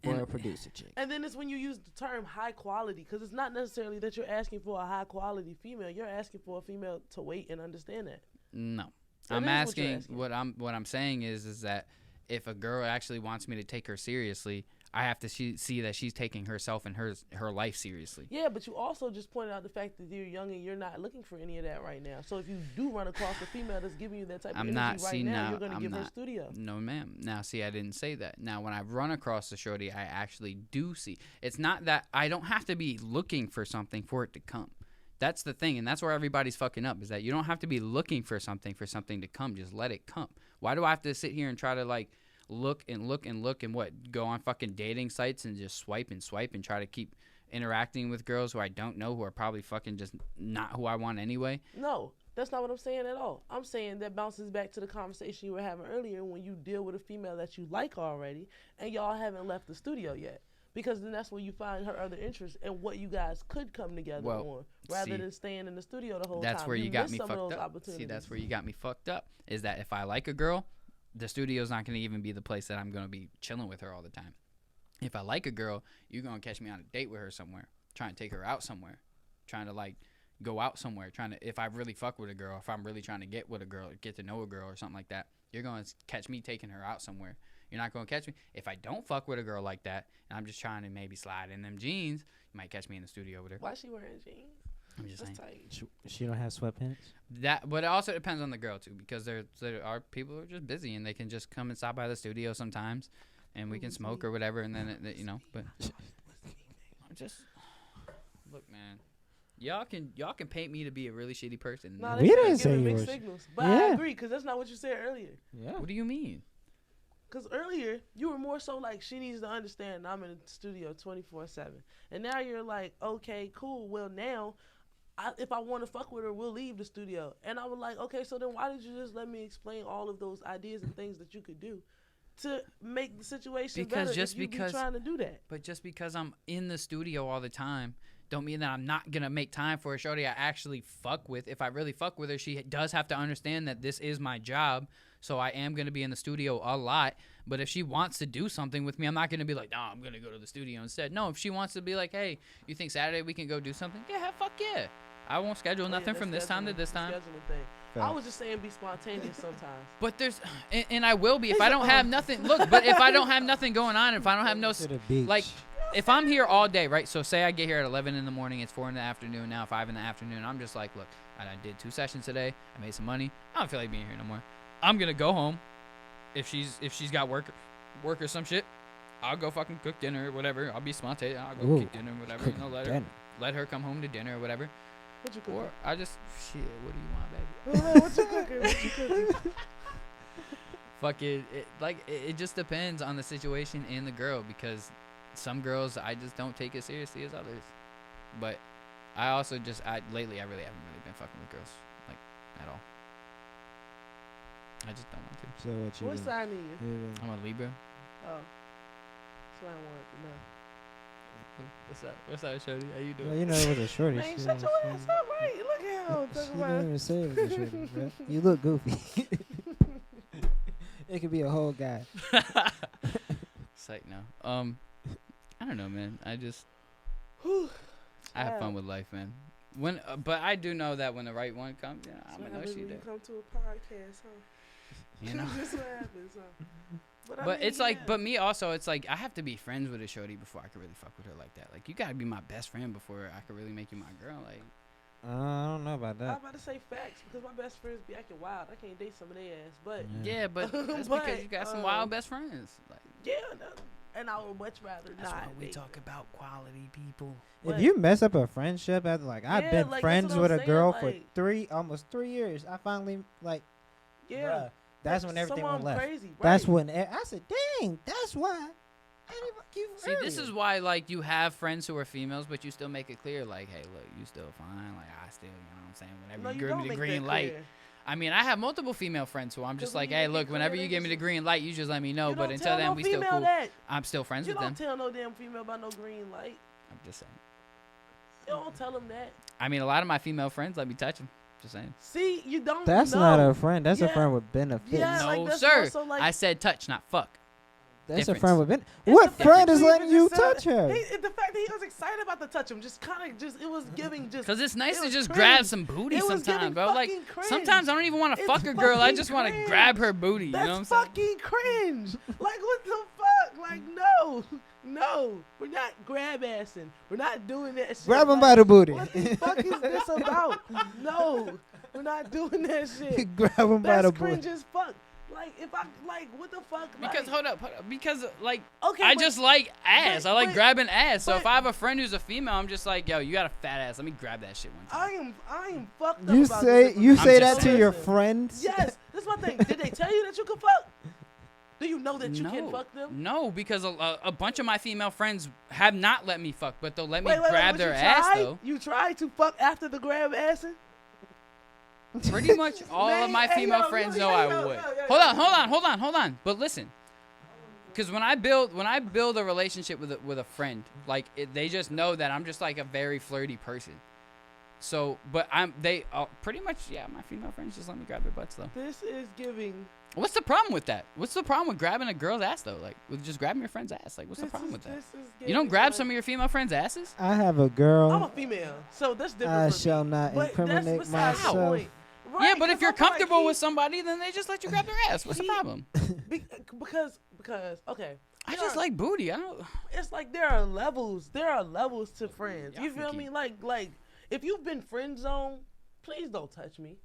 Or a producer chick. And then it's when you use the term high quality, because it's not necessarily that you're asking for a high quality female. You're asking for a female to wait and understand that. No, That I'm is what you're asking. asking. What I'm saying is that if a girl actually wants me to take her seriously, I have to see that she's taking herself and her life seriously. Yeah, but you also just pointed out the fact that you're young and you're not looking for any of that right now. So if you do run across a female that's giving you that type of energy right now, you're going to give her studio. No, ma'am. Now, see, I didn't say that. Now, when I run across a shorty, I actually do see. It's not that I don't have to be looking for something for it to come. That's the thing, and that's where everybody's fucking up, is that you don't have to be looking for something to come. Just let it come. Why do I have to sit here and try to, like, look and what, go on fucking dating sites and just swipe and try to keep interacting with girls who I don't know, who are probably fucking just not who I want anyway? No, that's not what I'm saying at all. I'm saying that bounces back to the conversation you were having earlier when you deal with a female that you like already and y'all haven't left the studio yet. Because then that's where you find her other interests and what you guys could come together on, rather than staying in the studio the whole time. That's where you got me fucked fucked up. See, that's where you got me fucked up, is that if I like a girl, the studio's not going to even be the place that I'm going to be chilling with her all the time. If I like a girl, you're going to catch me on a date with her somewhere, trying to take her out somewhere, trying to, like, go out somewhere, if I really fuck with a girl, if I'm really trying to get with a girl, get to know a girl or something like that, you're going to catch me taking her out somewhere. You're not going to catch me. If I don't fuck with a girl like that, and I'm just trying to maybe slide in them jeans, you might catch me in the studio with her. Why is she wearing jeans? I'm just saying. Tight. She don't have sweatpants. But it also depends on the girl too, because there are people who are just busy and they can just come and stop by the studio sometimes, and we can smoke or whatever, and then you know. But I'm just look, man. Y'all can paint me to be a really shitty person. No, We didn't say giving you mixed were. signals, but I agree, because that's not what you said earlier. Yeah. What do you mean? Because earlier, you were more so like, she needs to understand I'm in the studio 24/7. And now you're like, okay, cool. Well, now, if I want to fuck with her, we'll leave the studio. And I was like, okay, so then why did you just let me explain all of those ideas and things that you could do to make the situation better if you be trying to do that? But just because I'm in the studio all the time, don't mean that I'm not going to make time for a shorty I actually fuck with. If I really fuck with her, she does have to understand that this is my job. So I am going to be in the studio a lot. But if she wants to do something with me, I'm not going to be like, no, I'm going to go to the studio instead. No, if she wants to be like, hey, you think Saturday we can go do something? Yeah, fuck yeah. I won't schedule nothing from this time to this time. I was just saying be spontaneous sometimes. But there's, and I will be if I don't have nothing. Look, but if I don't have nothing going on, if I don't have no, like, if I'm here all day, right? So say I get here at 11 in the morning, it's 4 in the afternoon, now 5 in the afternoon. I'm just like, look, I did 2 sessions today. I made some money. I don't feel like being here no more. I'm gonna go home. If she's got work or some shit, I'll go fucking cook dinner or whatever. I'll be spontaneous. I'll go cook dinner or whatever. You know, let her come home to dinner or whatever. What you cooking? Or I just shit. What do you want, baby? What you cooking? What you cooking? Fuck it. It just depends on the situation and the girl, because some girls I just don't take as seriously as others. But I also lately I really haven't been fucking with girls like at all. I just don't want to. So what sign are you? I'm a Libra. Oh, that's what I wanted to know. What's up, Shorty? How you doing? Well, you know it was a shorty. Man, shut your ass up, right? Look at him. She Talking didn't about. even say it was a shorty, bro. You look goofy. It could be a whole guy. Sight now. I don't know, man. I have fun with life, man. But I do know that when the right one comes, I'm gonna know she there. Come to a podcast, huh? You know. That's what happens, huh? But I mean, it's like, but me also, it's like I have to be friends with a shorty before I can really fuck with her like that. Like you gotta be my best friend before I can really make you my girl. Like I don't know about I'm that. about to say facts because my best friends be acting wild. I can't date some of their ass, but yeah, but that's But, because you got some wild best friends. Like yeah, no, and I would much rather that's not. why we date talk about quality people. But- If you mess up a friendship after I've Yeah, been like, friends that's what with I'm a girl saying, for almost 3 years, I finally Yeah, bruh, that's when everything someone went left. crazy. Right? That's when I said, "Dang, that's why." I didn't fuck you See, this earlier." is why like you have friends who are females, but you still make it clear, like, hey, look, you still fine. Like I still, you know what I'm saying? Whenever No, you you give don't me the make green that light. clear. I mean, I have multiple female friends who I'm just 'Cause when like, you hey, make it look, clear, whenever they you give me just- the green light, you just let me know. You But don't until tell then, no we still female cool. that. I'm still friends You with them. don't tell no damn female about no green light. I'm just saying. You don't tell them that. I mean, a lot of my female friends let me touch them. Just saying. See, you don't. That's know. not a friend. That's a Yeah. friend with benefits. Yeah, No, like, that's sir. also, like- I said touch, not fuck. That's a difference. friend with benefits. It's What the friend fact is that letting he you just said- touch her? The fact that he was excited about the touch him, just kind of just it was giving just. Cause it's nice it to was just cringe. grab some booty It was sometimes, giving bro. Like fucking cringe. sometimes I don't even want to It's fuck a girl. I fucking just want to cringe. grab her booty. You That's know what I'm saying? fucking cringe. Like what the fuck? Like no, we're not grab assing. We're not doing that shit. Grab him like, by the booty. What the fuck is this about? No, we're not doing that shit. Grab him by That's the cringe booty. as fuck. Like if I like what the fuck? Because like, hold up. Because like okay, I but- just like ass. I like but- grabbing ass. So if but- I have a friend who's a female, I'm just like, yo, you got a fat ass. Let me grab that shit one time. I am fucked up You about say this. you I'm say just that to your saying. friends? Yes, that's my thing. Did they tell you that you could fuck? Do you know that you no, can fuck them? no, because a bunch of my female friends have not let me fuck, but they'll let me Wait, grab but their you ass tried? though. You tried to fuck after the grab assing? Pretty much all of Man, my hey, female yo, friends yo, know yo, I yo, would. yo, yo, Hold on. But listen, because when I build a relationship with a friend, like they just know that I'm just like a very flirty person. So, but they pretty much my female friends just let me grab their butts though. This is giving. What's the problem with that? What's the problem with grabbing a girl's ass though? Like with just grabbing your friend's ass? Like what's the problem with that? You don't grab some of your female friends' asses? I have a I'm a girl. female, so that's different. I for shall me. not But incriminate that's besides the myself. point. Yeah, Right, but if 'cause you're I feel like comfortable with somebody, then they just let you grab their ass. What's the he- problem? because okay. I there just are- like booty. I don't. It's like there are levels. There are levels to friends. Y'all You feel freaky. me? Like if you've been friend zoned, please don't touch me.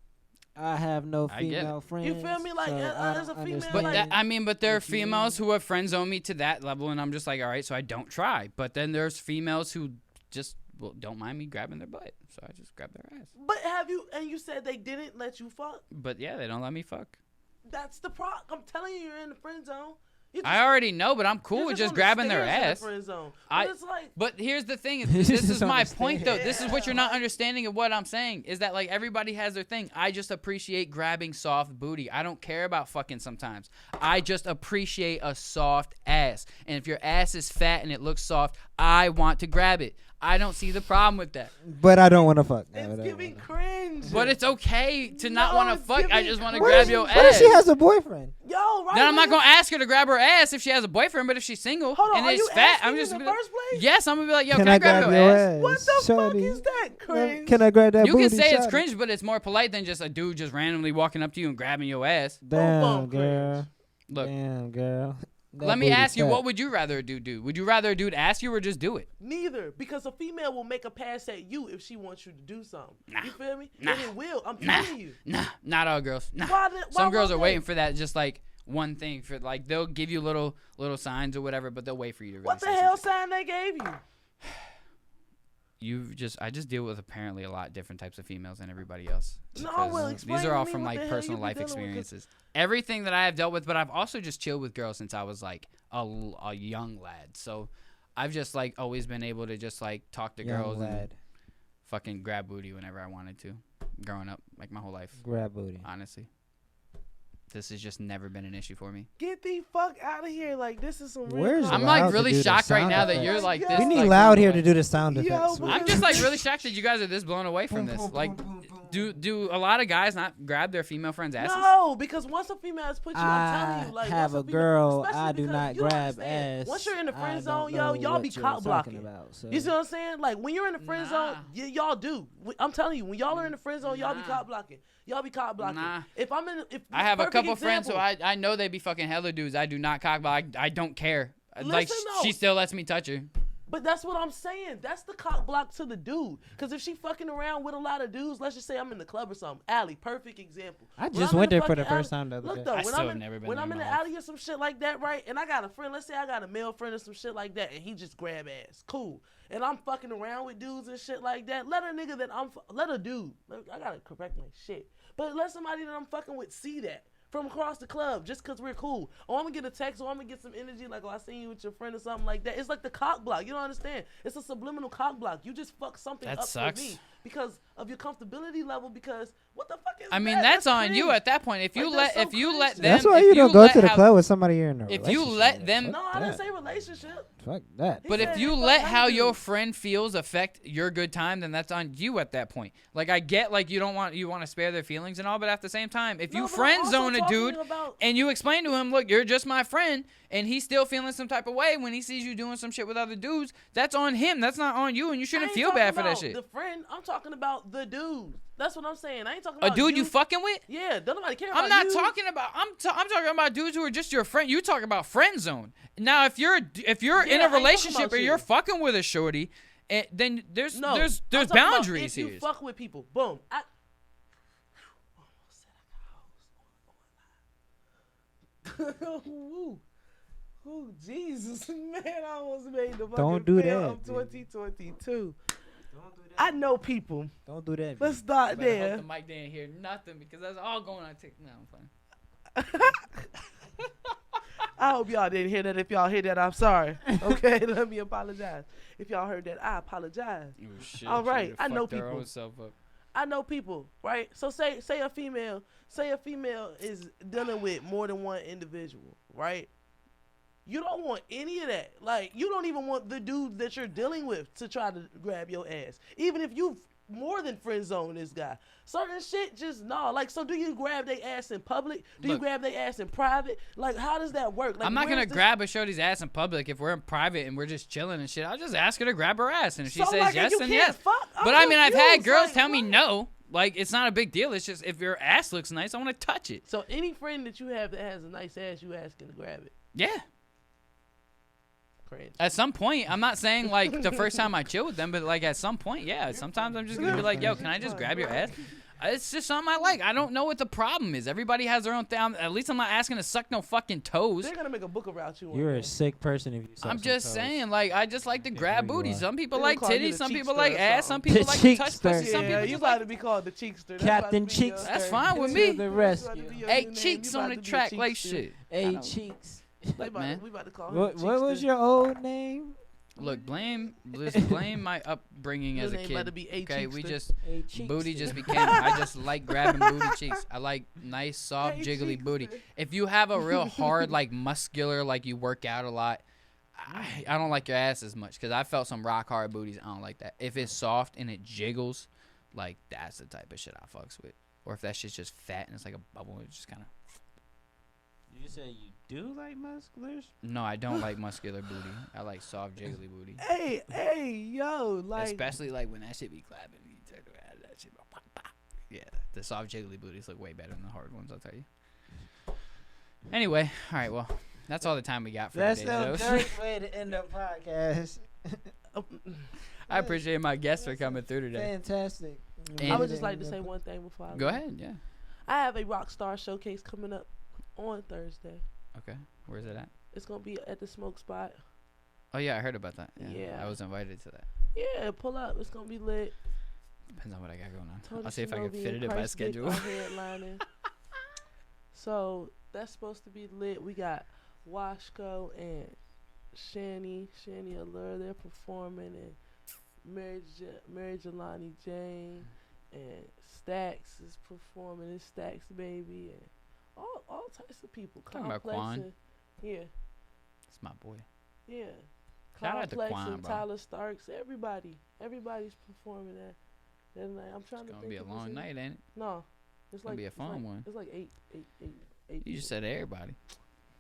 I have no I get it. female friends. You feel me? Like, so I as a don't female, But like- understand. but there are what you mean. females who have friend zoned me to that level, and I'm just like, all right, so I don't try. But then there's females who just don't mind me grabbing their butt, so I just grab their ass. But have you? And you said they didn't let you fuck. But yeah, they don't let me fuck. That's the problem. I'm telling you, you're in the friend zone. You I already know, but I'm cool you're with just just on the grabbing their stairs in the ass. friend zone. I- But it's like But here's the thing: is You this just is my understand. point, though. This is what you're not Yeah. understanding of what I'm saying. Is that like everybody has their thing? I just appreciate grabbing soft booty. I don't care about fucking sometimes. I just appreciate a soft ass. And if your ass is fat and it looks soft, I want to grab it. I don't see the problem with that. But I don't want to fuck. it's giving cringe. But it's okay to not No, want to it's fuck. I giving just want to cringe. grab your What if ass. she has a boyfriend? Yo, right? Then I'm not when gonna ask her to grab her ass if she has a boyfriend. But if she's single Hold on, and are it's you fat, asking I'm in just the gonna be like, first place? yes, I'm gonna be like, yo, Can can I grab your ass? What the Shorty? fuck is that cringe? Can I grab that You booty? can say it's shorty? cringe, but it's more polite than just a dude just randomly walking up to you and grabbing your ass. Damn, bump girl. Look, Damn, girl. That let me booty ask you, fat. what would you rather a dude do? Would you rather a dude ask you or just do it? Neither, because a female will make a pass at you if she wants you to do something. Nah. You feel me? Nah. And it will. I'm Nah. telling you. Nah, not all girls. Nah. Why Some girls won't are they? waiting for that, just like one thing for like they'll give you little signs or whatever, but they'll wait for you to really What the say hell something. sign they gave you? I just deal with apparently a lot different types of females than everybody else. No, because well, explain these are to all me from what the like hell personal you be life dealing with, 'cause- experiences. Everything that I have dealt with, but I've also just chilled with girls since I was like a young lad. So I've just like always been able to just like talk to Young girls and lad. fucking grab booty whenever I wanted to. Growing up, like my whole life, Grab booty. honestly. this has just never been an issue for me. Get the fuck out of here! Like this is some real. Where's I'm Loud like to really do the shocked right sound now that effects. you're like We this. We need like, Loud blown here away. to do the sound Yo, effects. but- I'm just like really shocked that you guys are this blown away from this. Like, do a lot of guys not grab their female friends' asses? No, because once a female has put you, I'm telling you, like have once a female- girl. especially I do because not you don't grab understand. ass. Once you're in the I friend don't zone, know y'all be what you're cock talking blocking. about, so. You see what I'm saying? Like when you're in the friend zone, Nah. y'all do. I'm telling you, when y'all are in the friend zone, y'all be Nah. cock blocking. Y'all be cock blocking. Nah. If I'm in, if I have a perfect couple friends who example. I know they be fucking hella dudes. I do not cock block. I don't care. Like Listen, she though. still lets me touch her. But that's what I'm saying. That's the cock block to the dude. Because if she fucking around with a lot of dudes, let's just say I'm in the club or something. Alley, perfect example. I When just I'm in went there for fucking the first alley- time the other Look day. though, I when still I'm have in, never been when there I'm in in the my life. alley or some shit like that, right? And I got a friend, let's say I got a male friend or some shit like that, and he just grab ass. Cool. And I'm fucking around with dudes and shit like that. Let a nigga that let a dude, I gotta correct my shit. But let somebody that I'm fucking with see that. From across the club, just cause we're cool. Or I'm gonna get a text, or I'm gonna get some energy, like, oh, I seen you with your friend or something like that. It's like the cock block. You don't understand. It's a subliminal cock block. You just fuck something That up sucks. for me because of your comfortability level. Because what the fuck is I mean, that? that's on you cringe. at that point. If you Like, that's let, so if you cringe let to them, me. That's why if you don't go let to the how- club with somebody you're in a if you relationship let with. them- Fuck No, I didn't that. say relationship. Fuck that. He But said if he you fuck let other how your dudes. friend feels affect your good time, then that's on you at that point. Like I get, like you want to spare their feelings and all, but at the same time, if No, you but I'm friend also zone a talking dude about- and you explain to him, look, you're just my friend, and he's still feeling some type of way when he sees you doing some shit with other dudes, that's on him. That's not on you, and you I shouldn't ain't feel talking bad for that about shit. the friend, I'm talking about the dude. That's what I'm saying. I ain't talking A about dude you fucking with? Yeah, don't nobody care about I'm not you. talking about. I'm talking about dudes who are just your friend. You talk about friend zone. Now, if you're Yeah, in I a ain't talking relationship about or you. you're fucking with a shorty, then there's No, I'm there's talking about boundaries if you here. fuck with people, boom. Ooh, ooh, Jesus, man! I almost made the fucking Don't do fail that, of baby. 2022. I know people. Don't do that. Let's start Better there. hope the mic didn't hear nothing because that's all going on TikTok. No, I'm playing. I hope y'all didn't hear that. If y'all hear that, I'm sorry. Okay, let me apologize. If y'all heard that, I apologize. Oh, shit, All she right, done I know fucked her people. own self up. I know people, right? So say a female is dealing with more than one individual, right? You don't want any of that. Like, you don't even want the dude that you're dealing with to try to grab your ass. Even if you've more than friend zone this guy. Certain shit just, no. Like, so do you grab their ass in public? Do you Look. grab their ass in private? Like, how does that work? Like, I'm not where's gonna this- grab a shorty's ass in public if we're in private and we're just chilling and shit. I'll just ask her to grab her ass, and if she So, says like, yes, you then can't yes. fuck? I'm But I mean, I've had confused. girls Like, tell me what? no. Like, it's not a big deal. It's just if your ass looks nice, I want to touch it. So any friend that you have that has a nice ass, you asking to grab it. Yeah. Cringe. At some point, I'm not saying like the first time I chill with them, but like at some point, yeah. Sometimes I'm just gonna be like, yo, can I just grab your ass? It's just something I like. I don't know what the problem is. Everybody has their own thing. At least I'm not asking to suck no fucking toes. They're gonna make a book about you. one You're day. a sick person if you. suck I'm some just toes. saying, like, I just like to grab who you booty. are. Some people They like gonna call you titties, the some people cheekster like or ass, some something. people The like to touch cheekster. pussy, some Yeah, people you just about like. to be called the cheekster. Captain Cheekster. That's fine with To me. the rescue. Hey, cheeks on the track, like shit. Hey, cheeks. Look, man. We about to call him What the was cheekster. your old name? Look, blame my upbringing Your as a name kid. about to be A Okay, we Cheekster. just Hey, cheeks. booty just became. I just like grabbing booty cheeks. I like nice, soft, Hey, jiggly booty. Cheekster. If you have a real hard, like muscular, like you work out a lot, I don't like your ass as much because I felt some rock hard booties. I don't like that. If it's soft and it jiggles, like that's the type of shit I fucks with. Or if that shit's just fat and it's like a bubble, it's just kind of. You say you do like musculars? No, I don't like muscular booty. I like soft, jiggly booty. Hey, yo, like. Especially like when that shit be clapping. You turn around, that shit. Yeah, the soft, jiggly booties look way better than the hard ones. I'll tell you. Anyway, all right. Well, that's all the time we got for That's today. the So dirty way to end the podcast. I appreciate my guests for coming through today. Fantastic. And- I would just like to say one thing before I Go leave. ahead. Yeah. I have a rock star showcase coming up on Thursday. Okay. Where's it at? It's gonna be at the Smoke Spot. Oh yeah, I heard about that. Yeah. Yeah. I was invited to that. Yeah, pull up. It's gonna be lit. Depends on what I got going on. Tony I'll see if I can Shinobi fit and it in my Christ Dick schedule. are headlining. So that's supposed to be lit. We got Washko and Shani Allure. They're performing, and Mary Jelani Jane and Stax is performing. It's Stax Baby and all types of people. Talking about Complex Quan. and- yeah, That's my boy. yeah. Shout out to Complex Quan, and bro. Tyler Starks. Everybody's performing that night. I'm trying It's to gonna think. be a if it's long any- night, ain't it? No, it's Gonna like be a it's fun like- one. It's like eight. You just said everybody.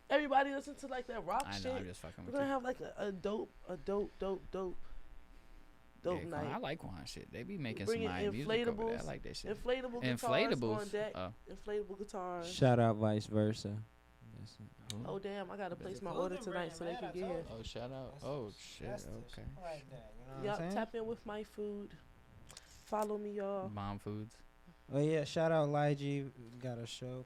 Everybody listen to like that rock I know. shit. I'm just fucking We're with gonna you. have like a dope Yeah, Quan, night. I like Quan shit. They be making Bringing some nice music over there. I inflatables, like that shit. Inflatable guitars on Inflatables. deck. Oh, Inflatable guitars. Shout out vice versa. Oh damn! I gotta place my order tonight so they can get here. oh, shout out. Oh shit. Okay. Yup, tap in with my food. Follow me, y'all. Bomb foods. Oh yeah, shout out Lige. Got a show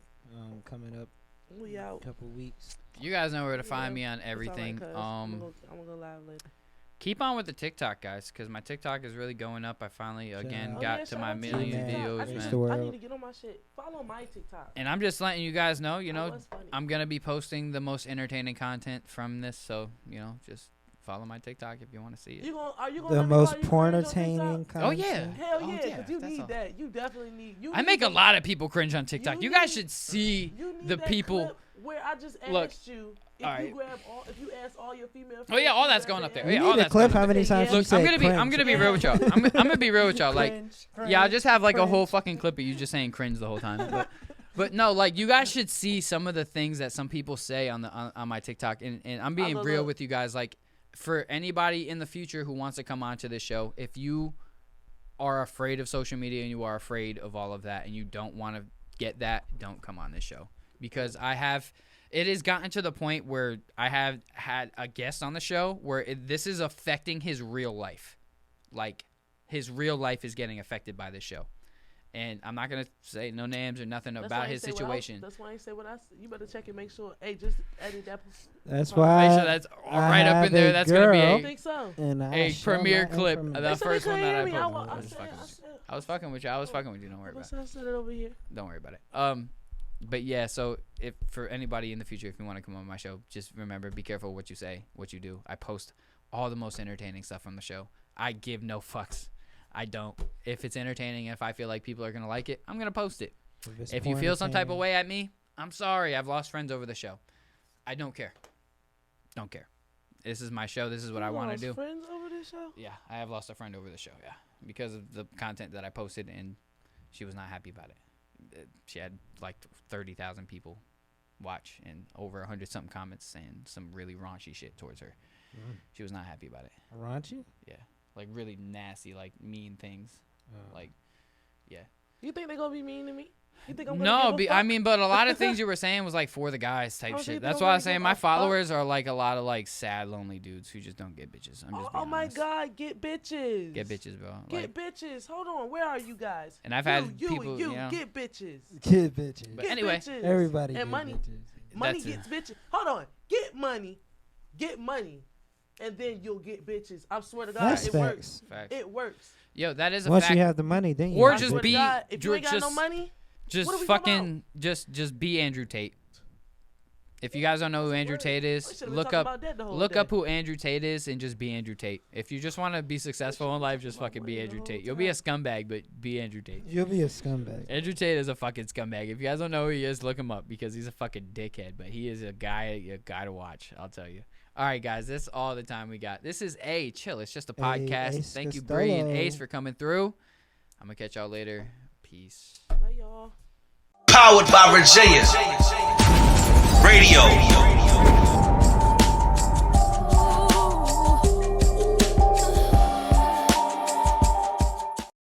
coming up We in a out. couple weeks. You guys know where to Yeah, find me on It's all right, everything. cuz. I'm gonna go live later. Keep on with the TikTok, guys, because my TikTok is really going up. I finally again out. got yeah, to shout my out to million you. man. videos, I need, It's man. the world. I need to get on my shit. Follow my TikTok. And I'm just letting you guys know, you I know, was funny. I'm gonna be posting the most entertaining content from this, so you know, just follow my TikTok if you want to see it. Are you gonna The let me most call you porn cringe on entertaining TikTok? Oh yeah, Hell Oh, yeah, yeah, because you that's need all. that. You definitely need. You I need make a the- lot of people cringe on TikTok. You guys need- should see You need the that people. clip where I just Look, asked you if all right. you grab all, if you ask all your female. Oh yeah, friends, all you that's grab going up their there. We Yeah, ass. all need a that's clip. going How up many there. times Yeah. you Look, said I'm gonna be real with y'all. I'm gonna be real with y'all. Like, yeah, I'll just have like a whole fucking clip of you just saying cringe the whole time. But no, like you guys should see some of the things that some people say on my TikTok, and I'm being Look, real look. with you guys. Like, for anybody in the future who wants to come onto this show, if you are afraid of social media and you are afraid of all of that, and you don't want to get that, don't come on this show, because it has gotten to the point where I have had a guest on the show where this is affecting his real life. Like, his real life is getting affected by this show. And I'm not going to say no names or nothing That's why about I his say what situation. That's why I say what I. You better check and make sure. Hey, just edit that. That's Make why. sure that's I right up have in there. a That's going to I girl. be think so. And I a share premiere my clip. information. The They said they first one couldn't that I hear me. posted. I was just fucking with you. said- I was fucking with you. I was fucking with you. Don't worry about it. I said it over here. Don't worry about it. But yeah, so if for anybody in the future, if you want to come on my show, just remember, be careful what you say, what you do. I post all the most entertaining stuff on the show. I give no fucks. I don't. If it's entertaining, if I feel like people are gonna like it, I'm gonna post it. it's If you porn feel some type of entertaining. way at me, I'm sorry. I've lost friends over the show. I don't care. Don't care. This is my show. This is what I You want to lost do. Friends over this show. Yeah, I have lost a friend over the show. Yeah, because of the content that I posted, and she was not happy about it. She had like 30,000 people watch and over 100-something comments saying some really raunchy shit towards her. She was not happy about it. Raunchy? Yeah, like really nasty, like mean things. Like, yeah. You think they gonna be mean to me? You think I'm gonna No, give a I fuck? mean, but a lot of things you were saying was like for the guys type Oh, so you shit. think That's I'm why I gonna was saying give my a fuck? followers are like a lot of like sad, lonely dudes who just don't get bitches. I'm just Oh being my honest. God, get bitches. Get bitches, bro. Get Like, bitches. Hold on, where are you guys? and I've you, had you, people, you, you know. get bitches. Kid bitches. But Get anyway, bitches. Everybody and get money. bitches. Money That's gets bitches. Hold on, get money, and then you'll get bitches. I swear to God, That's it facts. works. Facts. It works. Yo, that is a Once fact. you have the money, then you Or have just I swear bitches. to be- God, if you ain't got no just- money, Just What are we talking fucking just be Andrew Tate. If you guys don't know who Andrew Tate we is, should've been look talking up about that the whole look day. up who Andrew Tate is and just be Andrew Tate. If you just want to be successful in life, just fucking be Andrew Tate. You'll be a scumbag, but be Andrew Tate. You'll be a scumbag. Andrew Tate is a fucking scumbag. If you guys don't know who he is, look him up because he's a fucking dickhead. But he is a guy to watch. I'll tell you. All right, guys, that's all the time we got. This is Chill. It's just a podcast. Ace Thank you, Bree and Costello. Ace, for coming through. I'm gonna catch y'all later. Peace. Bye, y'all. Powered by Virginia Radio.